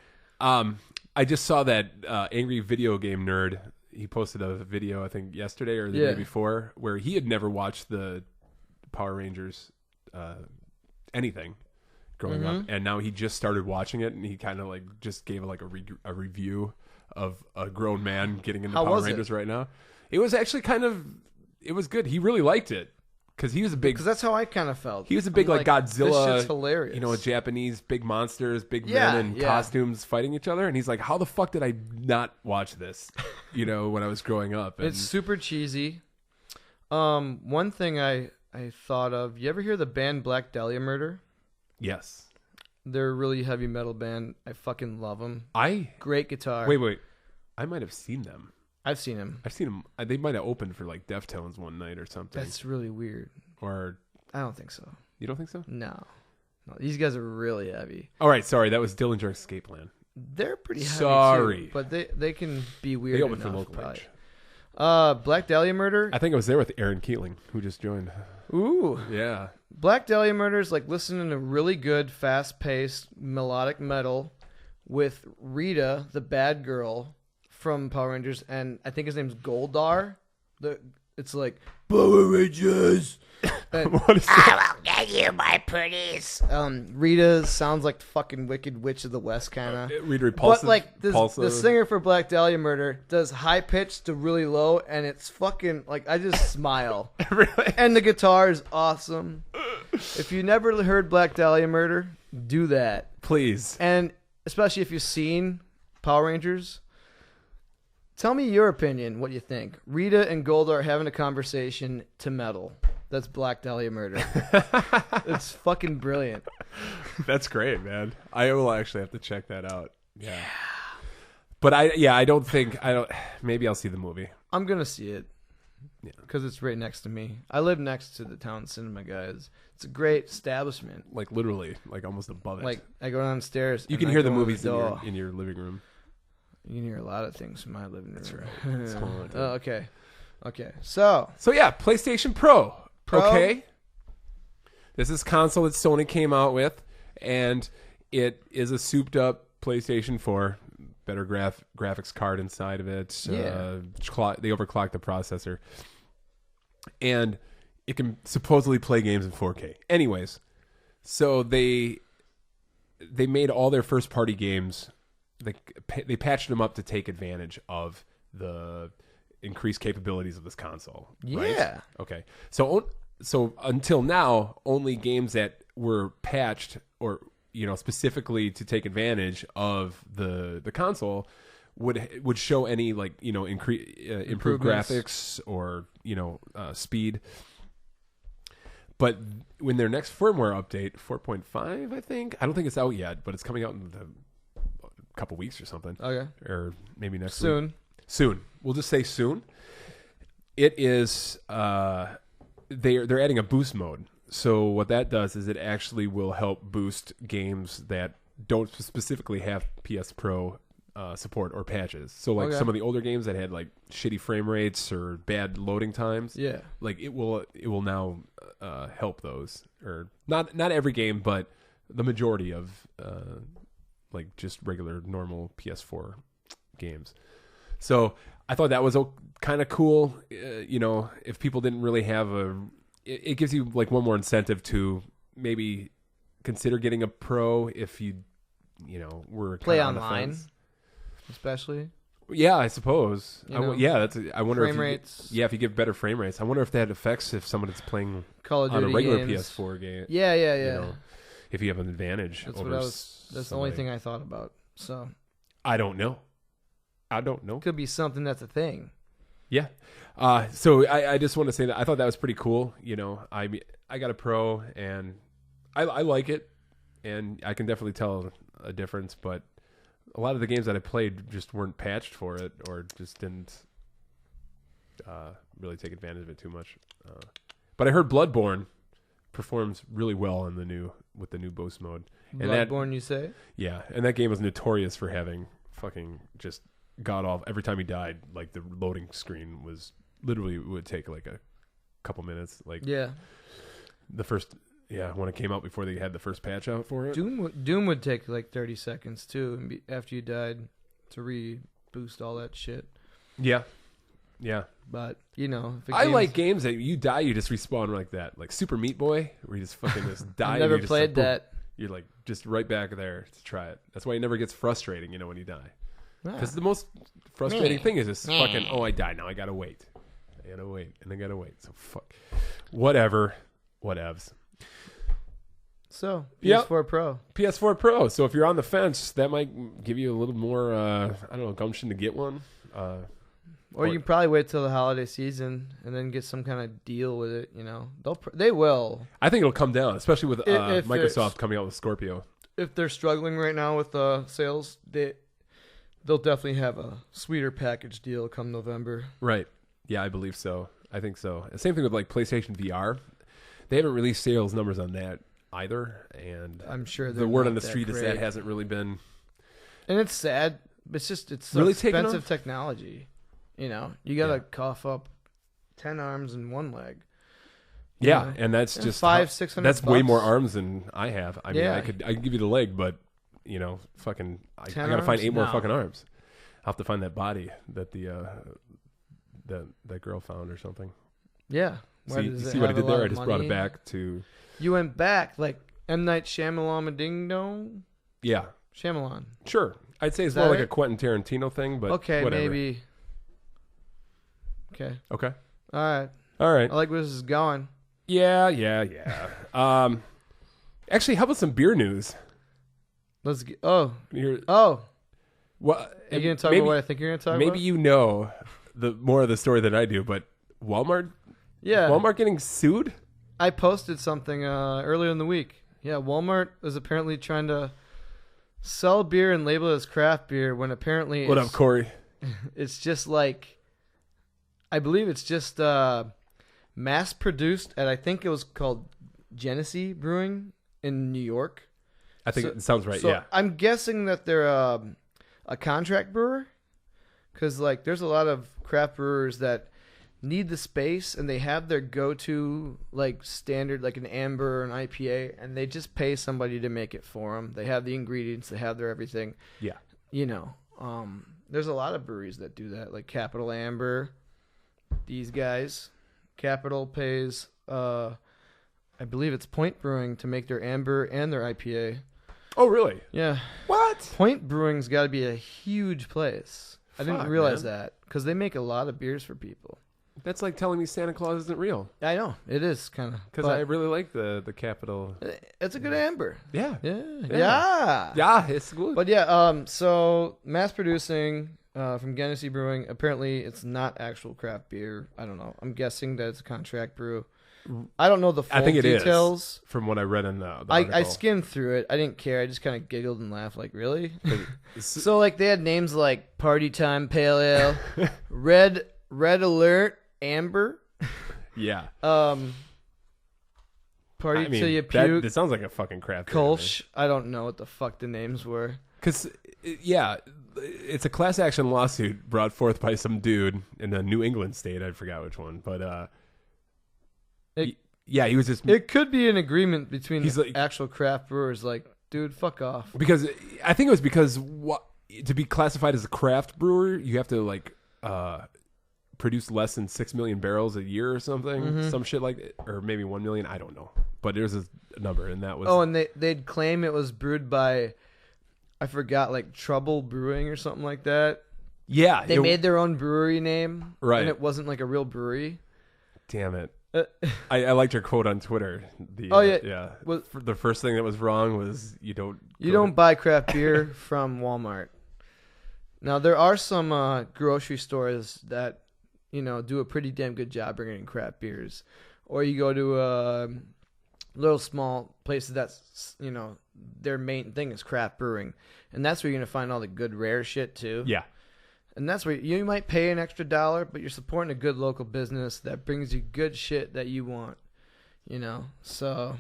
I just saw that Angry Video Game Nerd. He posted a video, I think, yesterday or the day before, where he had never watched the Power Rangers anything growing up, and now he just started watching it, and he kind of like just gave like a review of a grown man getting into Power Rangers right now. It was actually it was good. He really liked it. Because he was a big... Because that's how I kind of felt. He was a big, like Godzilla... This shit's hilarious. You know, Japanese big monsters, big men in costumes fighting each other. And he's like, how the fuck did I not watch this, you know, when I was growing up? And it's super cheesy. One thing I thought of... You ever hear the band Black Dahlia Murder? Yes. They're a really heavy metal band. I fucking love them. Great guitar. Wait. I might have seen them. I've seen them. They might have opened for like Deftones one night or something. That's really weird. Or I don't think so. you don't think so? No. No, these guys are really heavy. All right, sorry, that was Dillinger Escape Plan. They're pretty heavy Sorry. too, but they can be weird They open for enough. local Probably. range. Black Dahlia Murder. I think I was there with Aaron Keeling, who just joined. Ooh. Yeah. Black Dahlia Murder is like listening to really good, fast-paced, melodic metal with Rita, the bad girl from Power Rangers, and I think his name's Goldar. It's like, Power Rangers! And, What is that? I will get you, my pretties! Rita sounds like the fucking Wicked Witch of the West, kind of. Rita Repulsive. But like the singer for Black Dahlia Murder does high pitch to really low, and it's fucking like I just smile. Really? And the guitar is awesome. If you never heard Black Dahlia Murder, do that, Please. and especially if you've seen Power Rangers. Tell me your opinion. What you think? Rita and Goldar are having a conversation to metal. That's Black Dahlia Murder. It's fucking brilliant. That's great, man. I will actually have to check that out. Yeah. But I don't think maybe I'll see the movie. I'm gonna see it. Yeah. Because it's right next to me. I live next to the town cinema, guys. It's a great establishment. Like literally, like almost above it. Like I go downstairs. you and can I hear go the in movies door. in your living room. You can hear a lot of things from my living room. That's right. That's all I do. Okay. So yeah, PlayStation Pro. Pro? Okay. This is console that Sony came out with, and it is a souped up PlayStation 4. Better graphics card inside of it. Yeah. They overclocked the processor. And it can supposedly play games in 4K. Anyways, so they made all their first party games. They patched them up to take advantage of the increased capabilities of this console. Right? yeah. Okay. So until now, only games that were patched or specifically to take advantage of the console would show any like improved graphics or speed. But when their next firmware update, 4.5, I think, I don't think it's out yet, but it's coming out in a couple weeks or something. Okay. Or maybe next Soon. week. Soon. We'll just say soon. It is they're adding a boost mode. So what that does is it actually will help boost games that don't specifically have PS Pro support or patches. So like some of the older games that had like shitty frame rates or bad loading times. Yeah. Like it will now help those, or not every game, but the majority of like just regular normal PS4 games. So I thought that was kind of cool. If people didn't really have it gives you like one more incentive to maybe consider getting a Pro if you were Play on online, the fence. especially. Yeah, I suppose. I wonder frame rates. If you give better frame rates. I wonder if that affects if someone is playing Call of Duty on a regular games. PS4 game. Yeah. If you have an advantage. That's over what that's the only thing I thought about. So I don't know. Could be something that's a thing. Yeah. So I just want to say that I thought that was pretty cool. I got a Pro and I like it, and I can definitely tell a difference, but a lot of the games that I played just weren't patched for it, or just didn't really take advantage of it too much. But I heard Bloodborne performs really well with the new boost mode. And Bloodborne, you say? Yeah, and that game was notorious for having fucking just god off. Every time he died, like the loading screen was literally would take like a couple minutes. Like the first when it came out before they had the first patch out for it. Doom would take like 30 seconds too, and after you died to reboost all that shit. Yeah. But I like games that you die, you just respawn like that, like Super Meat Boy, where you just fucking just die. I've never played that. You're like just right back there to try it. That's why it never gets frustrating, when you die. Because the most frustrating thing is just fucking, I died. Now I gotta wait. And I gotta wait. So fuck. Whatever. Whatevs. So, PS4 Pro. PS4 Pro. So if you're on the fence, that might give you a little more, gumption to get one. Or you can probably wait till the holiday season and then get some kind of deal with it. They will. I think it'll come down, especially with If Microsoft coming out with Scorpio. If they're struggling right now with sales, they'll definitely have a sweeter package deal come November. Right. Yeah, I believe so. I think so. Same thing with like PlayStation VR. They haven't released sales numbers on that either, and I'm sure the word not on the that street is great. that hasn't really been. And it's sad. It's so Really taken expensive off? technology. You gotta cough up 10 arms and one leg. Yeah, know? and that's just $500-600. That's way more arms than I have. I mean, Yeah. I could give you the leg, but fucking, I 10 gotta find arms? 8 more No. fucking arms. I'll have to find that body that that girl found or something. Yeah. See, Does you it see what I have a did lot there? I of just brought it money? back to You went back like M. Night Shyamalan Ding Dong? yeah, Shyamalan. sure. I'd say it's Is more that like it? a Quentin Tarantino thing, but Okay, whatever. maybe. Okay. Okay. All right. All right. I like where this is going. Yeah. Actually, how about some beer news? Let's get. Oh. You're, Oh. well, Are you going to talk maybe, about what I think you're going to talk maybe about? you know the more of the story than I do, but Walmart Yeah. Walmart getting sued? I posted something earlier in the week. Yeah, Walmart was apparently trying to sell beer and label it as craft beer when apparently What up, Corey? it's just like, I believe it's just mass produced at, I think it was called Genesee Brewing in New York. I think it sounds right. So Yeah. I'm guessing that they're a contract brewer, because like there's a lot of craft brewers that need the space and they have their go-to like standard, like an amber or an IPA, and they just pay somebody to make it for them. They have the ingredients, they have their everything. Yeah. There's a lot of breweries that do that, like Capital Amber. These guys, Capital pays, I believe it's Point Brewing to make their amber and their IPA. Oh, really? Yeah. What? Point Brewing's got to be a huge place. I didn't Fuck, realize man. that because they make a lot of beers for people. That's like telling me Santa Claus isn't real. I know it is kind of Because I really like the Capital. it's a good amber. Yeah. Yeah. Yeah, it's good. But yeah, so mass producing from Genesee Brewing. Apparently, it's not actual craft beer. I don't know. I'm guessing that it's a contract brew. I don't know the full I think it details. is, from what I read in the I article. skimmed through it. I didn't care. I just kind of giggled and laughed, like, really? So, So like they had names like Party Time Pale Ale, Red Alert Amber, yeah. Party I mean, Till You Puke, that sounds like a fucking crap. Kolsch. I don't know what the fuck the names were. Because, yeah, it's a class action lawsuit brought forth by some dude in a New England state. I forgot which one. But, yeah, he was just... It could be an agreement between He's like- actual craft brewers. Like, dude, fuck off. Because I think it was because to be classified as a craft brewer, you have to, like... produce less than 6 million barrels a year or something, some shit like that, or maybe 1 million. I don't know, but there's a number, and that was And they'd claim it was brewed by, I forgot, like Trouble Brewing or something like that. yeah. They made their own brewery name, Right. And it wasn't like a real brewery. Damn it! I liked your quote on Twitter. Yeah. Well- The first thing that was wrong was you You don't buy craft beer from Walmart. Now there are some grocery stores that do a pretty damn good job bringing in craft beers, or you go to little small places that's their main thing is craft brewing, and that's where you're gonna find all the good rare shit too. Yeah, And that's where you might pay an extra $1, but you're supporting a good local business that brings you good shit that you want. So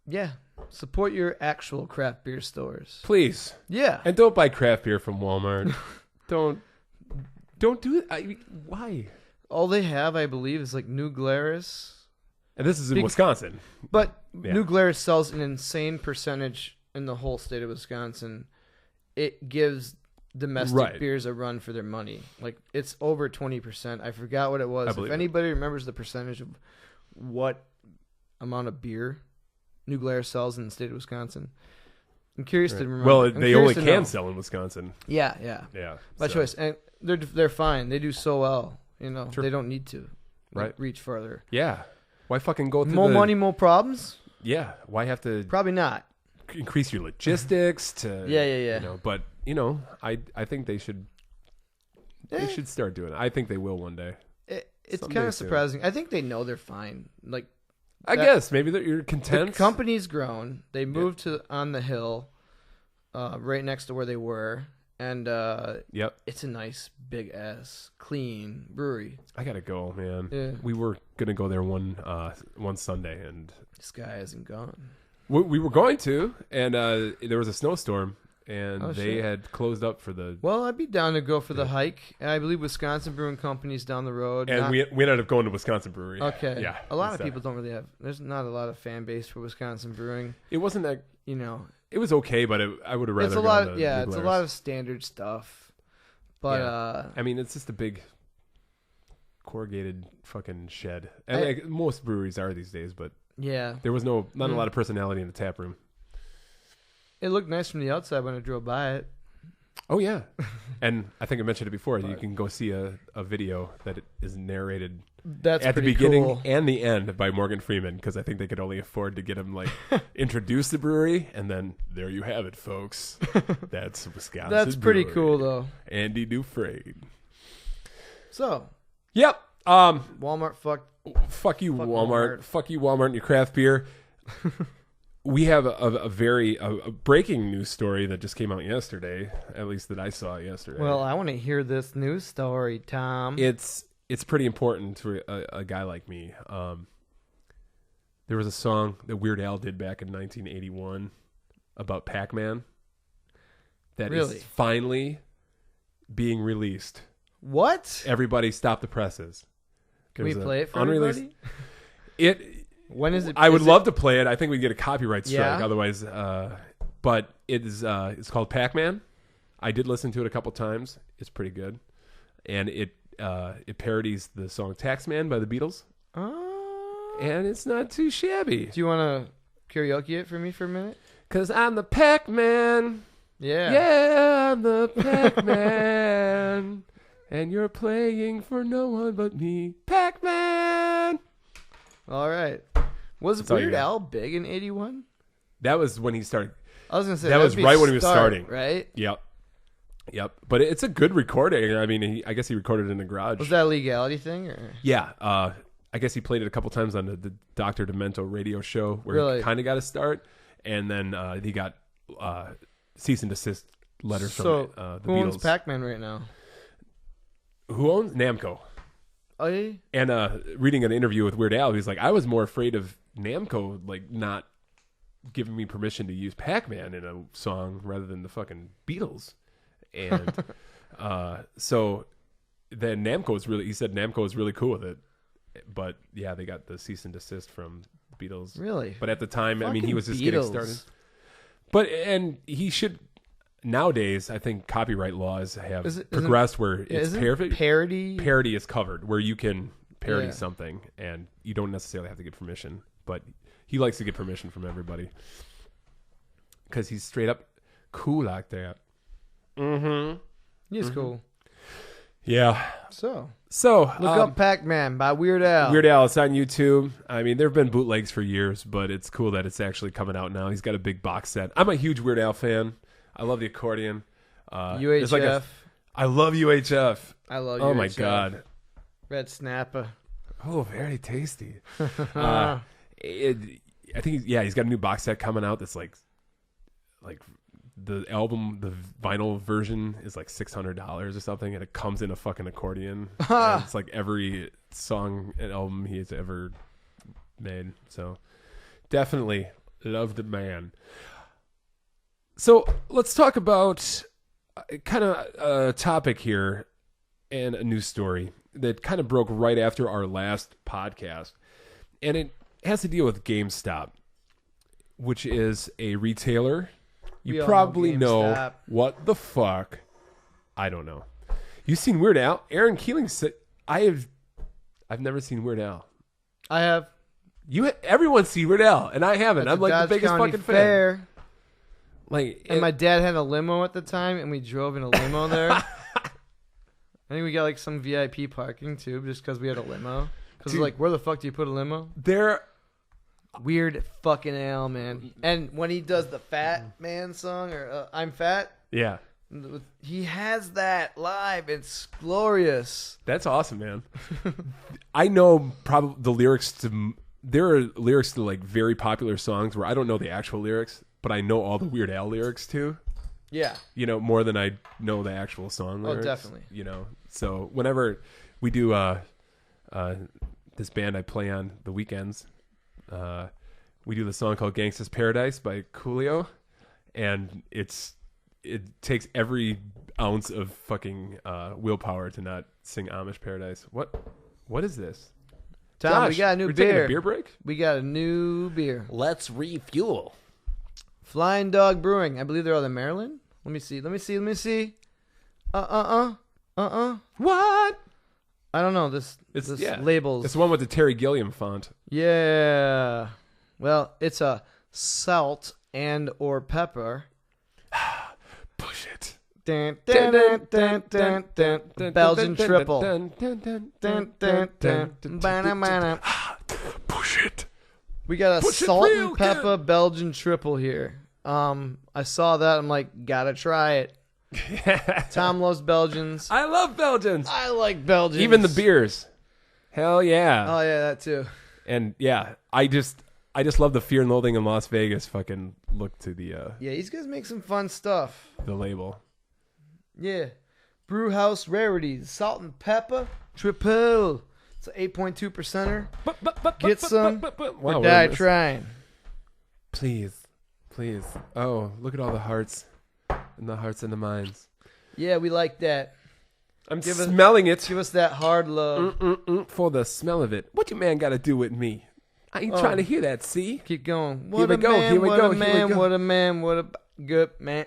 yeah, support your actual craft beer stores. please, Yeah. and don't buy craft beer from Walmart. don't do it. Why? All they have, I believe, is like New Glarus. And this is in Wisconsin. But Yeah. New Glarus sells an insane percentage in the whole state of Wisconsin. It gives domestic Right. beers a run for their money. Like, it's over 20%. I forgot what it was. I If believe it. anybody remembers the percentage of what amount of beer New Glarus sells in the state of Wisconsin, I'm curious to remember. Well, I'm they curious only to can know. sell in Wisconsin. Yeah. Yeah, By so. choice. And they're fine. They do so well. Sure. They don't need to Right. reach further. Yeah. Why fucking go through More money, more problems? Yeah. Why have to Probably not. increase your logistics to Yeah. But I think they should start doing it. I think they will one day. It's Someday kind of soon. surprising. I think they know they're fine. Like, I That- guess maybe you're the content. company's grown. They moved to on the hill, right next to where they were, and Yep. it's a nice big ass clean brewery. I gotta go, man. Yeah. We were gonna go there one Sunday, and This guy hasn't gone. We were going to, and there was a snowstorm, and they shit. had closed up for the. Well, I'd be down to go for the hike. I believe Wisconsin Brewing Company's down the road. And we ended up going to Wisconsin Brewery. Okay. Yeah. A lot of people don't really have. There's not a lot of fan base for Wisconsin Brewing. It wasn't that. You know. It was okay, but I would have rather. It's a lot. It's a lot of standard stuff. But I mean, it's just a big corrugated fucking shed. And like, most breweries are these days, but yeah, there was not a lot of personality in the tap room. It looked nice from the outside when I drove by it. Oh yeah, and I think I mentioned it before. You can go see a video that is narrated at the beginning and the end by Morgan Freeman, because I think they could only afford to get him like introduce the brewery, and then there you have it, folks. That's Wisconsin. That's pretty Brewery. cool though. Andy Dufresne. So. Yep. Walmart. Fuck you, Walmart. Fuck you, Walmart, and your craft beer. We have a breaking news story that just came out yesterday, at least that I saw yesterday. Well, I want to hear this news story, Tom. It's pretty important to a guy like me. There was a song that Weird Al did back in 1981 about Pac-Man that is finally being released. What? Everybody stop the presses. Can we play it for unreleased, everybody? When is it? I would love to play it. I think we get a copyright strike. Yeah? Otherwise, but it is. It's called Pac-Man. I did listen to it a couple times. It's pretty good, and it parodies the song "Taxman" by the Beatles. Oh. And it's not too shabby. Do you want to karaoke it for me for a minute? 'Cause I'm the Pac-Man. Yeah. Yeah, I'm the Pac-Man. And you're playing for no one but me. Pac-Man. All right. Was Weird Al big in 81? That was when he started. I was going to say that was right when he was starting. Right? Yep. But it's a good recording. I mean, I guess he recorded it in the garage. Was that a legality thing? Or? Yeah. I guess he played it a couple times on the Dr. Demento radio show where he kind of got a start. And then he got cease and desist letters from the Beatles. Who owns Pac-Man right now? Who owns Namco? Oh, yeah? And reading an interview with Weird Al, he's like, I was more afraid of Namco like not giving me permission to use Pac-Man in a song rather than the fucking Beatles. And so then Namco was he said Namco was really cool with it. But yeah, they got the cease and desist from the Beatles. Really? But at the time, I mean, he was just Beatles. getting started. And he should. Nowadays, I think copyright laws have progressed where it's parody is covered, where you can parody something and you don't necessarily have to get permission. But he likes to get permission from everybody because he's straight up cool like that. Mm-hmm. He's cool. Yeah. So look up Pac-Man by Weird Al. Weird Al, it's on YouTube. I mean, there have been bootlegs for years, but it's cool that it's actually coming out now. He's got a big box set. I'm a huge Weird Al fan. I love the accordion. UHF. I love UHF. I love UHF. Oh, my God. Red Snapper. Oh, very tasty. I think, he's got a new box set coming out that's like the album, the vinyl version is like $600 or something, and it comes in a fucking accordion. It's like every song and album he's ever made. So definitely love the man. So let's talk about kind of a topic here and a news story that kind of broke right after our last podcast. And it has to deal with GameStop, which is a retailer. You probably know what the fuck. I don't know. You've seen Weird Al? Aaron Keeling said, I've never seen Weird Al. I have. Everyone's seen Weird Al, and I haven't. I'm like the biggest fucking fan. And my dad had a limo at the time, and we drove in a limo there. I think we got like some VIP parking too, just because we had a limo. Because like, where the fuck do you put a limo? Weird fucking Al, man. And when he does the Fat Man song, or I'm Fat, yeah, he has that live. It's glorious. That's awesome, man. I know probably the lyrics to. There are lyrics to like very popular songs where I don't know the actual lyrics, but I know all the Weird Al lyrics too. Yeah. More than I know the actual song lyrics. Oh, definitely. So whenever we do this band I play on the weekends, we do the song called Gangsta's Paradise by Coolio, and it takes every ounce of fucking willpower to not sing Amish Paradise. What is this? Tom, Josh, we got a new we're beer. taking a beer break? We got a new beer. Let's refuel. Flying Dog Brewing. I believe they're out of Maryland. Let me see. What? I don't know. This labels. It's the one with the Terry Gilliam font. Yeah. Well, it's a salt and or pepper. Push it. Belgian triple. Push it. We got a Push it salt real and pepper good. Belgian triple here. I saw that. I'm like, gotta try it. Tom loves Belgians. I love Belgians. I like Belgians. Even the beers. Hell yeah. Oh yeah, that too. And yeah, I just love the Fear and Loathing in Las Vegas fucking look to the Yeah, these guys make some fun stuff. the label. Yeah. Brew House Rarities. Salt and pepper triple. It's an 8.2%er. Get some. Wow, Or we're die in this. trying. Please. Oh, look at all the hearts. And the hearts and the minds. Yeah, we like that. I'm Give us- smelling it. Give us that hard love. For the smell of it. What your man got to do with me? I ain't trying to hear that, see? Keep going. Here What we a go, man, here we what go, a here we man, go. what a man, what a good man.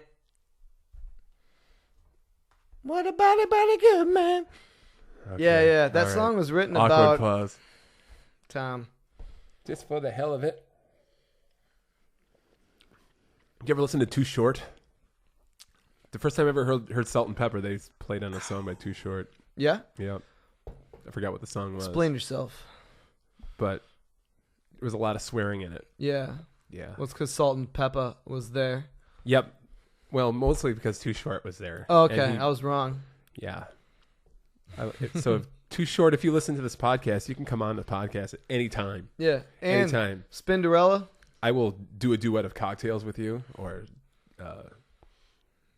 What a body, good man. Okay, Yeah. That all right. song was written Awkward about pause. Tom. Just for the hell of it. Did you ever listen to Too Short? The first time I ever heard Salt and Pepper, they played on a song by Too Short. Yeah? Yeah. I forgot what the song was. Explain yourself. But there was a lot of swearing in it. Yeah. Yeah. Well, it's because Salt and Pepper was there. Yep. Well, mostly because Too Short was there. Oh, okay. And I was wrong. yeah. So Too Short, if you listen to this podcast, you can come on the podcast at any time. Yeah. And Anytime. Spinderella. I will do a duet of Cocktails with you, or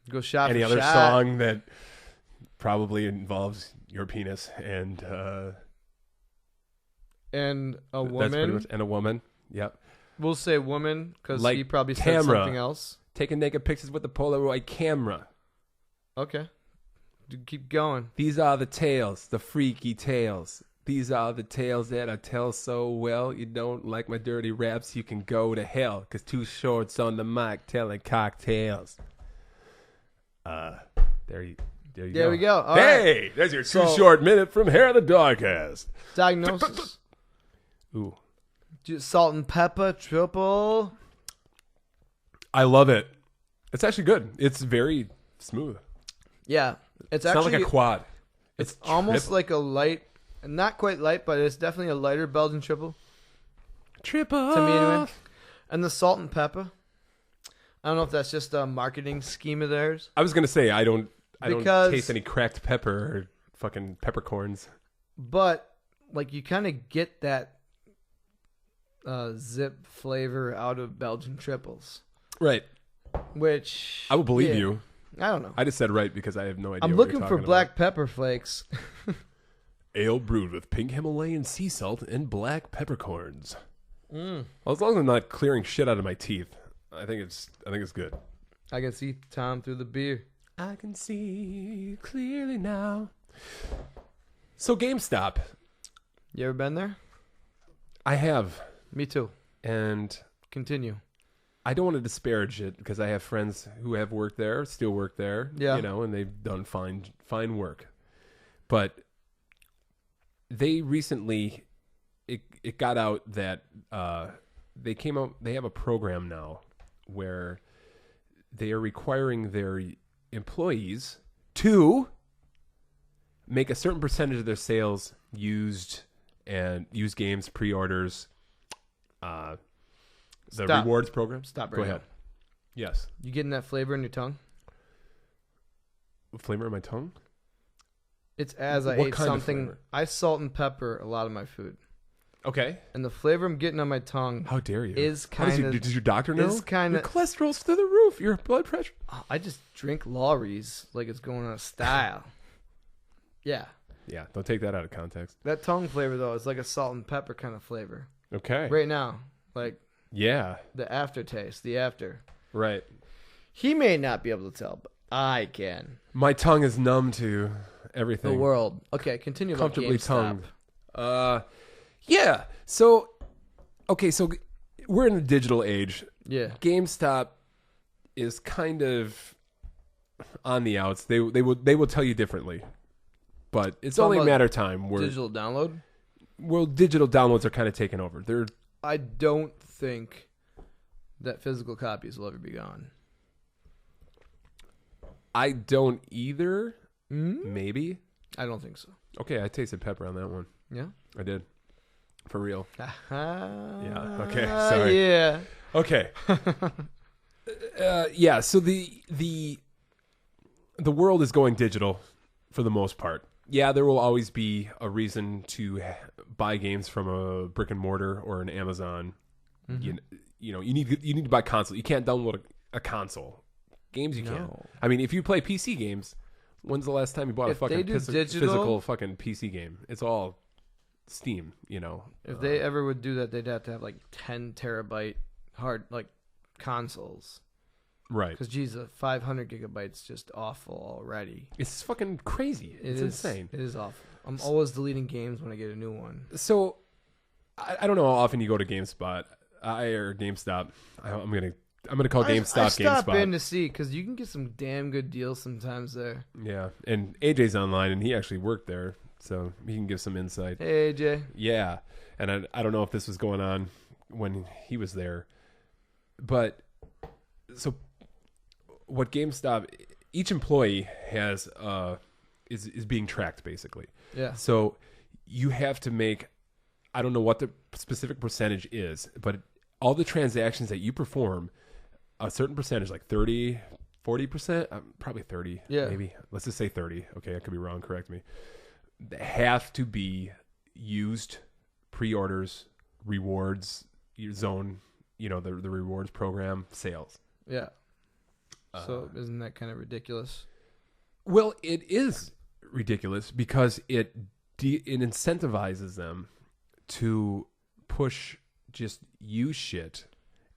Go shot any for other shot. song that probably involves your penis and And a that's pretty woman. much, and a woman. Yep. We'll say woman because Like he probably said camera. something else. Taking naked pictures with the Polaroid camera. Okay. Dude, keep going. These are the tales, the freaky tales. These are the tales that I tell so well. You don't like my dirty raps, you can go to hell. Because Too Short's on the mic telling cocktails. There you There go. we go. All right. Hey, there's your So- Too Short minute from Hair of the Dogcast. Diagnosis. Ooh. Just salt and pepper triple. I love it. It's actually good. It's very smooth. Yeah. It's It's actually not like a quad. it's almost triple. like a light, not quite light, but it's definitely a lighter Belgian triple triple. to me anyway. And the salt and pepper. I don't know if that's just a marketing scheme of theirs. I was gonna say I don't Because- taste any cracked pepper or fucking peppercorns. But like you kind of get that zip flavor out of Belgian triples, Right. which I will believe yeah, you. I don't know. I just said right because I have no idea. I'm what you're looking for talking black pepper flakes. about. Ale brewed with pink Himalayan sea salt and black peppercorns. Well, as long as I'm not clearing shit out of my teeth, I think it's good. I can see Tom through the beer. I can see clearly now. So GameStop, You ever been there? I have, Me too. and Continue. I don't want to disparage it because I have friends who have worked there, still work there, Yeah. and they've done fine work. But they recently, it got out that they have a program now where they are requiring their employees to make a certain percentage of their sales used games, pre-orders, the Stop. rewards program. Stop right Go now. ahead. Yes. You getting that flavor in your tongue? Flavor in my tongue? It's as I What ate kind of something. flavor? I salt and pepper a lot of my food, Okay. and the flavor I'm getting on my tongue How dare you? is How does kind of. does your doctor know? is kinda- Your cholesterol's through the roof. Your blood pressure. I just drink Lawry's like it's going out of style. Yeah, Yeah, don't take that out of context. that tongue flavor though is like a salt and pepper kind of flavor Okay. right now. Like Yeah. The aftertaste, the after. Right. He may not be able to tell, but I can. My tongue is numb to everything. The world. Okay, continue about Comfortably GameStop. tongued. Yeah. So, okay, so we're in a digital age. Yeah. GameStop is kind of on the outs. They will tell you differently, but it's only a matter of time. Digital download? Well, digital downloads are kind of taking over. I don't think that physical copies will ever be gone. I don't either. Maybe. I don't think so. Okay, I tasted pepper on that one. Yeah? I did. For real. Yeah. Okay. Sorry. Yeah. Okay. Yeah. So the world is going digital for the most part. Yeah, there will always be a reason to buy games from a brick and mortar or an Amazon. You know, you need to buy console. You can't download a console. Games you can't. I mean, if you play PC games, when's the last time you bought a fucking physical fucking PC game? It's all Steam, you know. If they ever would do that, they'd have to have like 10 terabyte hard consoles. Right. Because, geez, 500 gigabytes just awful already. It's fucking crazy. It's insane. It is awful. I'm always deleting games when I get a new one. So, I don't know how often you go to GameSpot or GameStop. I'm gonna call GameStop. I stop GameSpot in to see because you can get some damn good deals sometimes there. Yeah, and AJ's online, and he actually worked there, so he can give some insight. Hey, AJ. Yeah, and I don't know if this was going on when he was there, but so what GameStop, each employee has is being tracked basically. Yeah. So you have to make, I don't know what the specific percentage is, but all the transactions that you perform, a certain percentage, like 30, 40%, probably 30, maybe. Let's just say 30. Okay, I could be wrong. Correct me. They have to be used pre-orders, rewards, your zone, you know, the rewards program sales. Yeah. So isn't that kind of ridiculous? Well, it is ridiculous because it incentivizes them to push just use shit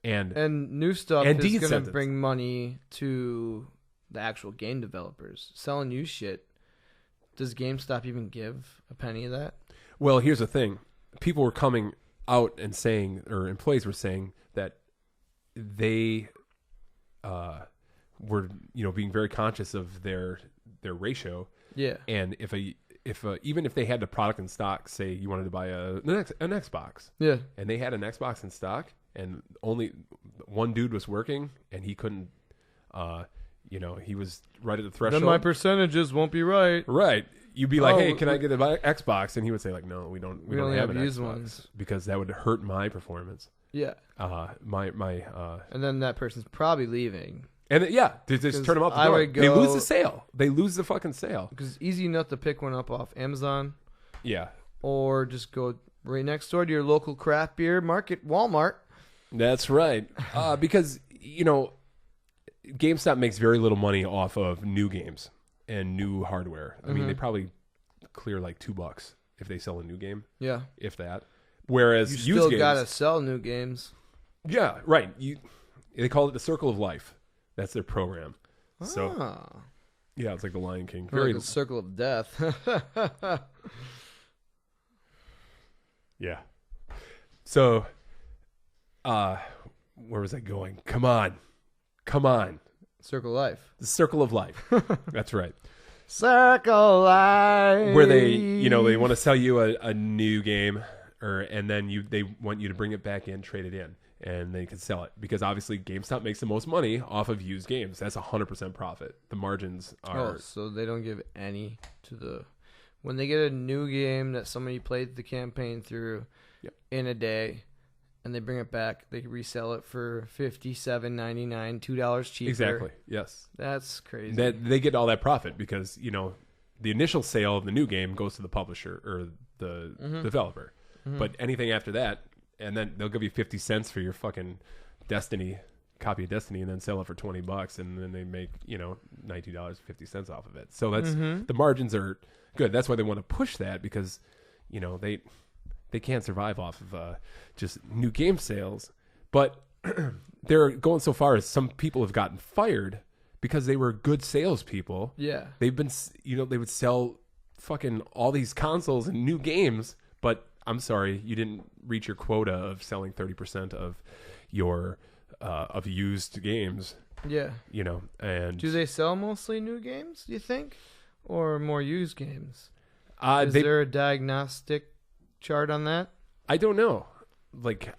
and new stuff is going to sentence. bring money to the actual game developers. Selling used shit, does GameStop even give a penny of that? Well, here's the thing. People were coming out and saying, or employees were saying that they were, you know, being very conscious of their ratio. Yeah. And if even if they had the product in stock, say you wanted to buy an Xbox. Yeah. And they had an Xbox in stock and only one dude was working and he couldn't, you know, he was right at the threshold. Then my percentages won't be right. Right. You'd be like, hey, can I get an Xbox? And he would say like, no, we don't have an used Xbox ones because that would hurt my performance. Yeah. And then that person's probably leaving. And they just turn them off the door. They lose the sale. They lose the fucking sale. Because it's easy enough to pick one up off Amazon. Yeah. Or just go right next door to your local craft beer market, Walmart. That's right. Because, you know, GameStop makes very little money off of new games and new hardware. I mean, they probably clear like $2 if they sell a new game. Yeah. If that. Whereas you used still games, gotta sell new games. Yeah, right. They call it the Circle of Life. That's their program. So, yeah, it's like the Lion King. Very like the Circle of Death. Yeah. So, where was I going? Come on. Circle of Life. The Circle of Life. That's right. Circle Life. Where they want to sell you a new game, and then they want you to bring it back in, trade it in. And they can sell it because obviously GameStop makes the most money off of used games. That's 100% profit. The margins are. Oh, so they don't give any to when they get a new game that somebody played the campaign through in a day, and they bring it back, they resell it for $57.99, $2 cheaper. Exactly. Yes. That's crazy. They get all that profit because the initial sale of the new game goes to the publisher or the developer, but anything after that. And then they'll give you 50 cents for your fucking copy of Destiny, and then sell it for $20, and then they make $19.50 off of it. So that's the margins are good. That's why they want to push that because they can't survive off of just new game sales. But they're going so far as some people have gotten fired because they were good salespeople. Yeah. They've been, they would sell fucking all these consoles and new games, but I'm sorry, you didn't reach your quota of selling 30% of your of used games. Yeah. And do they sell mostly new games, do you think? Or more used games? Is they, there a diagnostic chart on that? I don't know.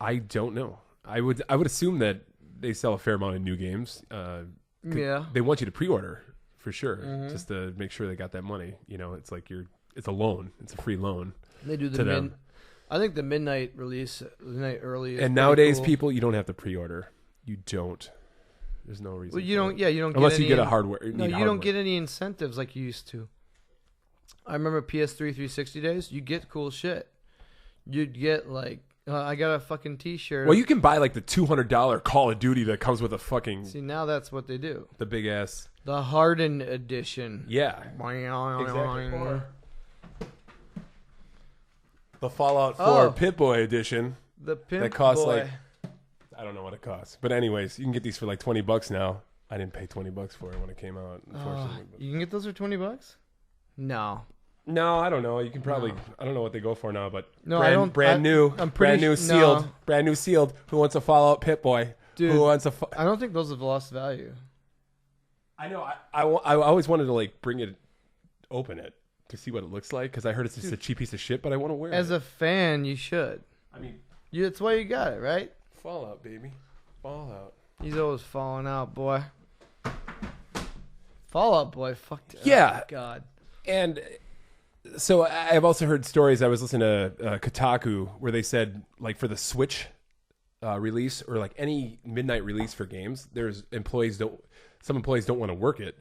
I don't know. I would assume that they sell a fair amount of new games. Yeah. They want you to pre-order for sure, just to make sure they got that money. It's like it's a loan. It's a free loan. They do the I think the midnight release, the night early. And nowadays, people, you don't have to pre-order. You don't. There's no reason. Well, you don't. Yeah, you don't. Unless you get a hardware. No, you don't get any incentives like you used to. I remember PS3 360 days. You get cool shit. You'd get I got a fucking T-shirt. Well, you can buy the $200 Call of Duty that comes with a fucking. See, now that's what they do. The big ass. The Hardened Edition. Yeah. Exactly. The Fallout 4 Pip-Boy Edition. The Pimp that costs Boy. I don't know what it costs, but anyways, you can get these for $20 now. I didn't pay $20 for it when it came out. Unfortunately, you can get those for $20? No. No, I don't know. You can probably. No. I don't know what they go for now, but no, I don't. Brand new sealed. No. Brand new sealed. Who wants a Fallout Pip-Boy? Dude, who wants a? I don't think those have lost value. I know. I always wanted to bring it, open it to see what it looks like because I heard it's just a cheap piece of shit, but I want to wear it. As a fan, you should. I mean, that's why you got it, right? Fallout, baby. Fallout. He's always falling out, boy. Fallout Boy. Fuck. Yeah. Oh, God. And so I've also heard stories. I was listening to Kotaku where they said for the Switch release or any midnight release for games, some employees don't want to work it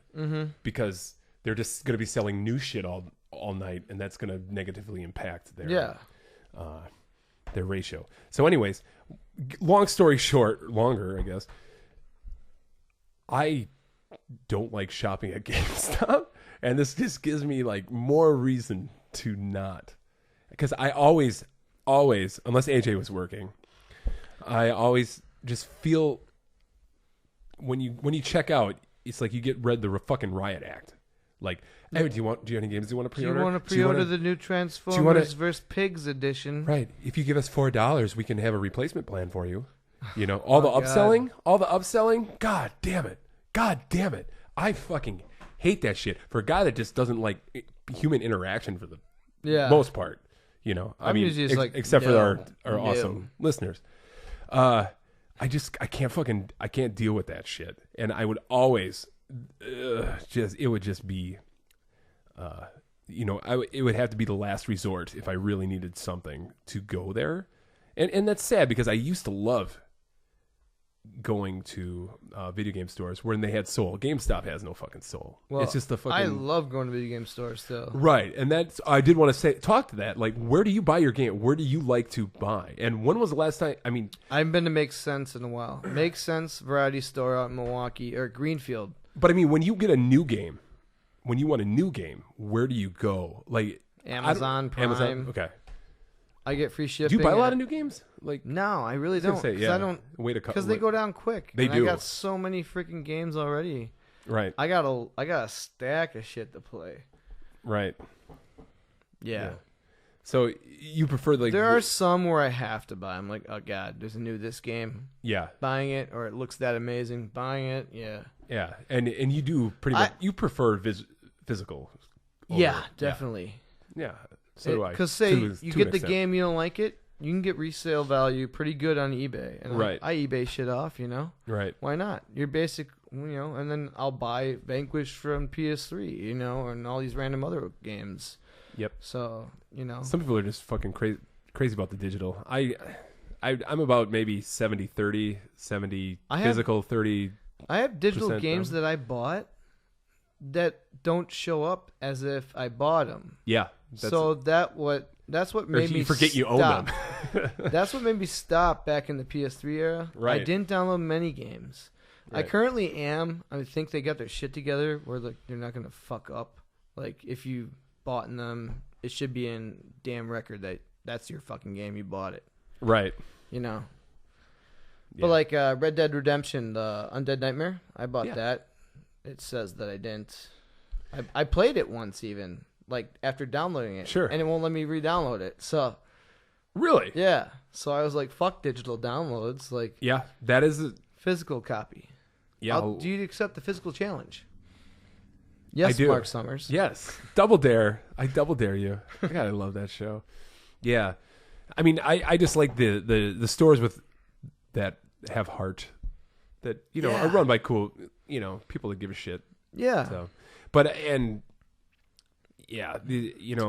because they're just going to be selling new shit all night, and that's going to negatively impact their ratio. So, anyways, long story short, longer I guess. I don't like shopping at GameStop. And this just gives me more reason to not, because I always, unless AJ was working, I always just feel when you check out, it's like you get read the fucking riot act. Hey, do you have any games you want to pre-order? Do you want to pre-order the new Transformers vs. Pigs edition? Right. If you give us $4, we can have a replacement plan for you. All the upselling. God damn it. I fucking hate that shit for a guy that just doesn't like human interaction for the most part. I mean, except for our awesome listeners. I can't deal with that shit. And I would always it would just be, it would have to be the last resort if I really needed something to go there. And that's sad because I used to love going to video game stores when they had soul. GameStop has no fucking soul. Well, it's just the fucking. I love going to video game stores still. Right, and that's I did want to talk to that. Where do you buy your game? Where do you like to buy? And when was the last time? I mean, I haven't been to Make Sense in a while. Make Sense Variety Store out in Milwaukee or Greenfield. But I mean, when you get a new game, when you want a new game, where do you go? Amazon Prime. Amazon. Okay. I get free shipping. Do you buy a lot of new games? No, I really don't. I don't. Because they go down quick. They do. I got so many freaking games already. Right. I got a stack of shit to play. Right. Yeah. So you prefer there are some where I have to buy. I'm like, oh god, there's a new this game. Yeah. Buying it, or it looks that amazing. Buying it. Yeah. Yeah, and you do pretty much. You prefer physical. Yeah, definitely. Yeah. So do I. Because you get the game, you don't like it, you can get resale value pretty good on eBay. And right. I eBay shit off, Right. Why not? You're basic, and then I'll buy Vanquish from PS3, and all these random other games. Yep. So, Some people are just fucking crazy about the digital. I'm about maybe 70-30, 70 physical, 30. I have digital games that I bought that don't show up as if I bought them. Yeah. That's what made me forget you own them. That's what made me stop back in the PS3 era. Right. I didn't download many games. Right. I currently am. I think they got their shit together where they're not gonna fuck up. If you bought them, it should be in damn record that's your fucking game. You bought it. Right. But like Red Dead Redemption, the Undead Nightmare, I bought Yeah. that. It says that I didn't. I played it once even, like after downloading it. Sure. And it won't let me re-download it. So Really? yeah. So I was like, fuck digital downloads, like Yeah, that is. physical copy. Yeah. Do you accept the physical challenge? Yes, I do. Mark Summers. Yes. Double Dare. I double dare you. God, I love that show. Yeah. I mean, I just like the stores with that have heart, that are run by cool people that give a shit. Yeah. So, but yeah,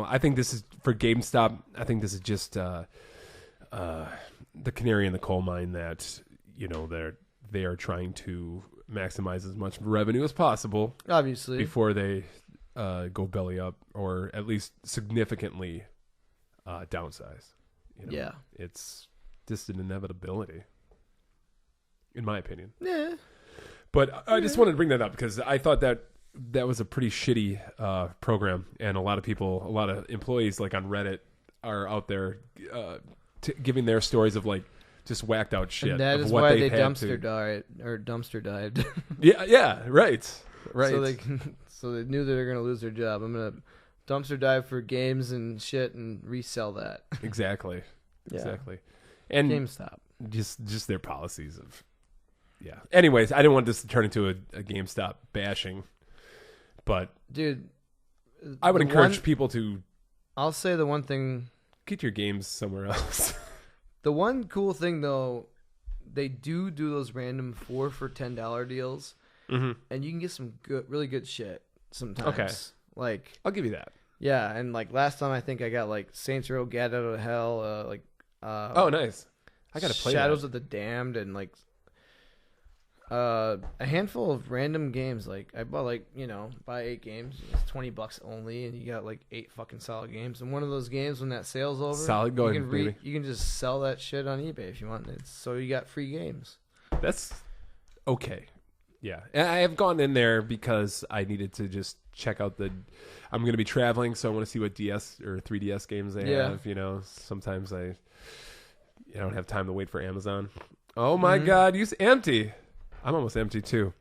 I think this is for GameStop. I think this is just the canary in the coal mine that they are trying to maximize as much revenue as possible, Obviously. before they go belly up, or at least significantly downsize. Yeah. It's just an inevitability, in my opinion. Yeah. But I just wanted to bring that up because I thought that was a pretty shitty program, and a lot of employees like on Reddit are out there giving their stories of like just whacked out shit. And that of is what why they've they had dumpster dived. Yeah, right. So they knew that they're gonna lose their job. I'm gonna dumpster dive for games and shit and resell that. Exactly. Yeah. Exactly. And GameStop. just their policies of. Yeah. Anyways, I didn't want this to turn into a GameStop bashing, but Dude, I would encourage people to I'll say the one thing. get your games somewhere else. The one cool thing though, they do those random 4 for $10 deals, Mm-hmm. and you can get some really good shit sometimes. Okay. Like I'll give you that. yeah, and like last time I think I got like Saints Row, Get Out of Hell, Oh, nice. I gotta play Shadows that. of the Damned, and like a handful of random games. Like I bought buy 8 games, it's $20 only, and you got like 8 fucking solid games. And one of those games, when that sale's over, Solid going, you can baby. you can just sell that shit on eBay if you want. So you got free games. That's okay. Yeah, and I have gone in there because I needed to just check out I'm going to be traveling, so I want to see what DS or 3DS games they have. Sometimes I don't have time to wait for Amazon. Oh my God, it's empty. I'm almost empty too.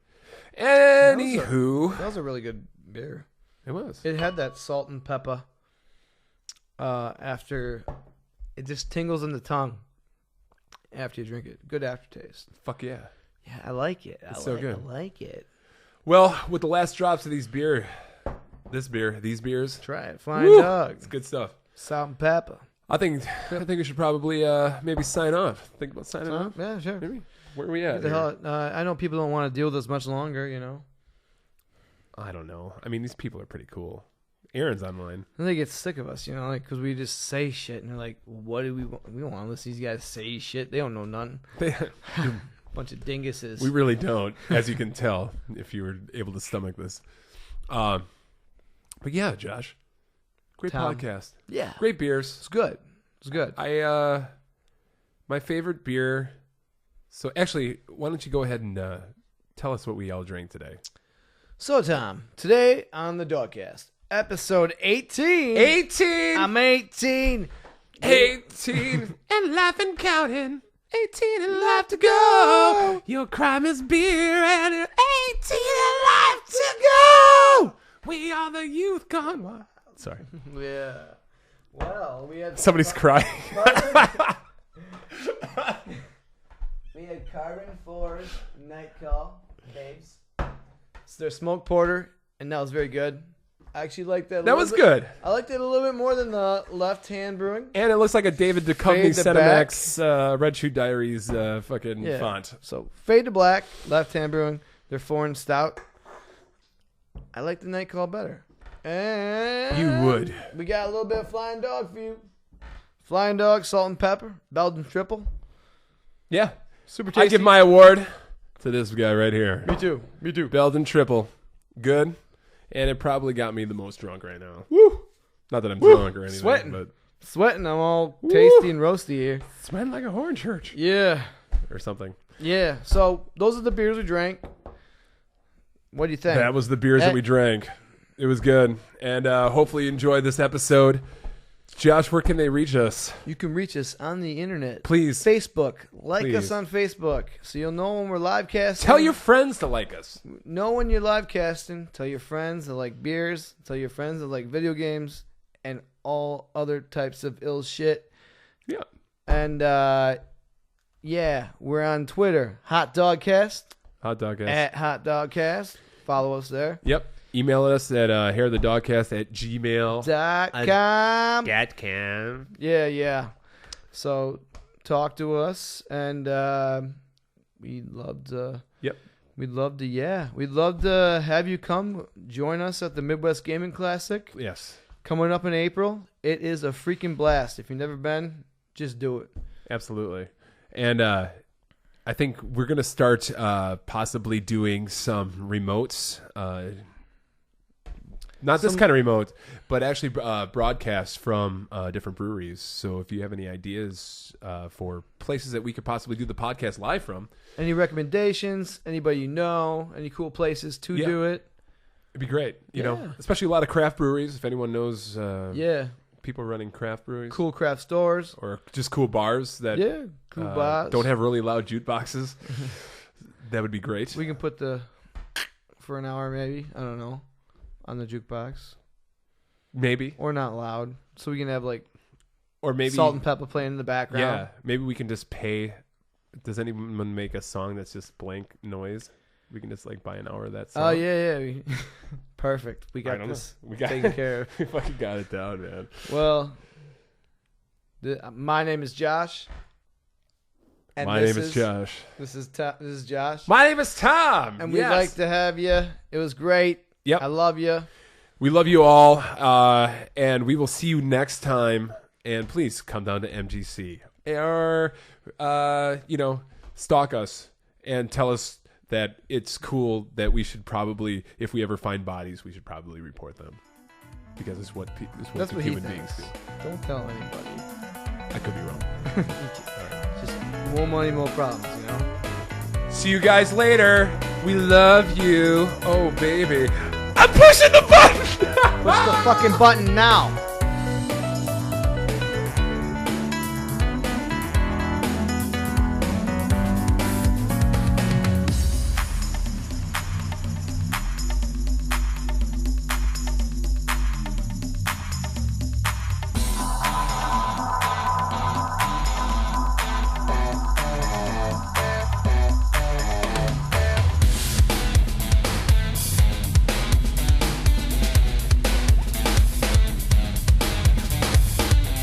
Anywho, That was a really good beer. it was. It had that salt and pepper. After it just tingles in the tongue after you drink it. Good aftertaste. Fuck yeah. Yeah, I like it. It's so good. I like it. Well, with the last drops of these beers, Try it. Flying woo, Dog. it's good stuff. Salt and pepper. I think we should probably maybe sign off. Think about signing off. Yeah, sure. Maybe. Where are we at? Get the here? hell, I know people don't want to deal with this much longer, I don't know. I mean, these people are pretty cool. Aaron's online. And they get sick of us, because we just say shit, and they're like, what do we want? We don't want to listen to these guys say shit. They don't know nothing. Bunch of dinguses. We really don't, as you can tell, if you were able to stomach this. But yeah, Josh, great Tom. podcast. Yeah. Great beers. It's good. It's good. My favorite beer. So actually, why don't you go ahead and tell us what we all drank today? So, Tom, today on the Dogcast, episode 18. 18! I'm 18. 18 and life and counting. 18 and life to go. Your crime is beer and you're 18 and life to go. We are the youth gone wild. Sorry. Yeah. Well, we had Somebody's crying. We had Carbon 4's Night Call, babes. It's their smoke porter, and that was very good. I actually liked that. That was good. I liked it a little bit more than the Left Hand Brewing. And it looks like a David Duchovny Fade to Cinemax Red Shoe Diaries fucking font. So Fade to Black, Left Hand Brewing. They're foreign stout. I like the Night Call better. And You would. we got a little bit of Flying Dog for you. Flying Dog, salt and pepper, Belgian triple. Yeah. Super tasty. I give my award to this guy right here. Me too. Me too. Belgian triple. Good. And it probably got me the most drunk right now. Woo! Not that I'm drunk or anything. Sweating. But Sweating. I'm all tasty and roasty here. sweating like a whore in church. Yeah. Or something. Yeah. So those are the beers we drank. What do you think? That was the beers that we drank. It was good. And hopefully you enjoyed this episode. Josh, where can they reach us? You can reach us on the internet. Please. Facebook. Like Please. us on Facebook so you'll know when we're live casting. Tell your friends to like us. Know when you're live casting. Tell your friends that like beers. Tell your friends that like video games and all other types of ill shit. Yeah. And yeah, we're on Twitter. Hot Dogcast. Hot Dogcast. At Hot Dogcast. Follow us there. Yep. Email us at hairthedogcast@gmail.com. Yeah. So talk to us, and we'd love to. Yep. We'd love to have you come join us at the Midwest Gaming Classic. Yes. Coming up in April. It is a freaking blast. If you've never been, just do it. Absolutely. And I think we're going to start possibly doing some remotes. Not this kind of remote, but actually broadcasts from different breweries. So if you have any ideas for places that we could possibly do the podcast live from. Any recommendations? Anybody you know? Any cool places to do it? It'd be great. You know, especially a lot of craft breweries. If anyone knows people running craft breweries. Cool craft stores. Or just cool bars that cool bars. Don't have really loud jukeboxes. That would be great. We can put for an hour maybe. I don't know. On the jukebox. Maybe. Or not loud. So we can have or maybe Salt and Pepper playing in the background. Yeah. Maybe we can just pay. Does anyone make a song that's just blank noise? We can just buy an hour of that song. Oh, yeah. Perfect. We got this taken care of. We fucking got it down, man. Well, my name is Josh. And my name is Josh. This is Josh. My name is Tom. And we'd like to have you. It was great. Yep. I love you. We love you all. And we will see you next time. And please come down to MGC. Or, stalk us and tell us that it's cool that we should probably, if we ever find bodies, we should probably report them. Because it's what human beings do. Don't tell anybody. I could be wrong. Just more money, more problems, you know? See you guys later. We love you. Oh, baby. I'm pushing the button. Push the fucking button now.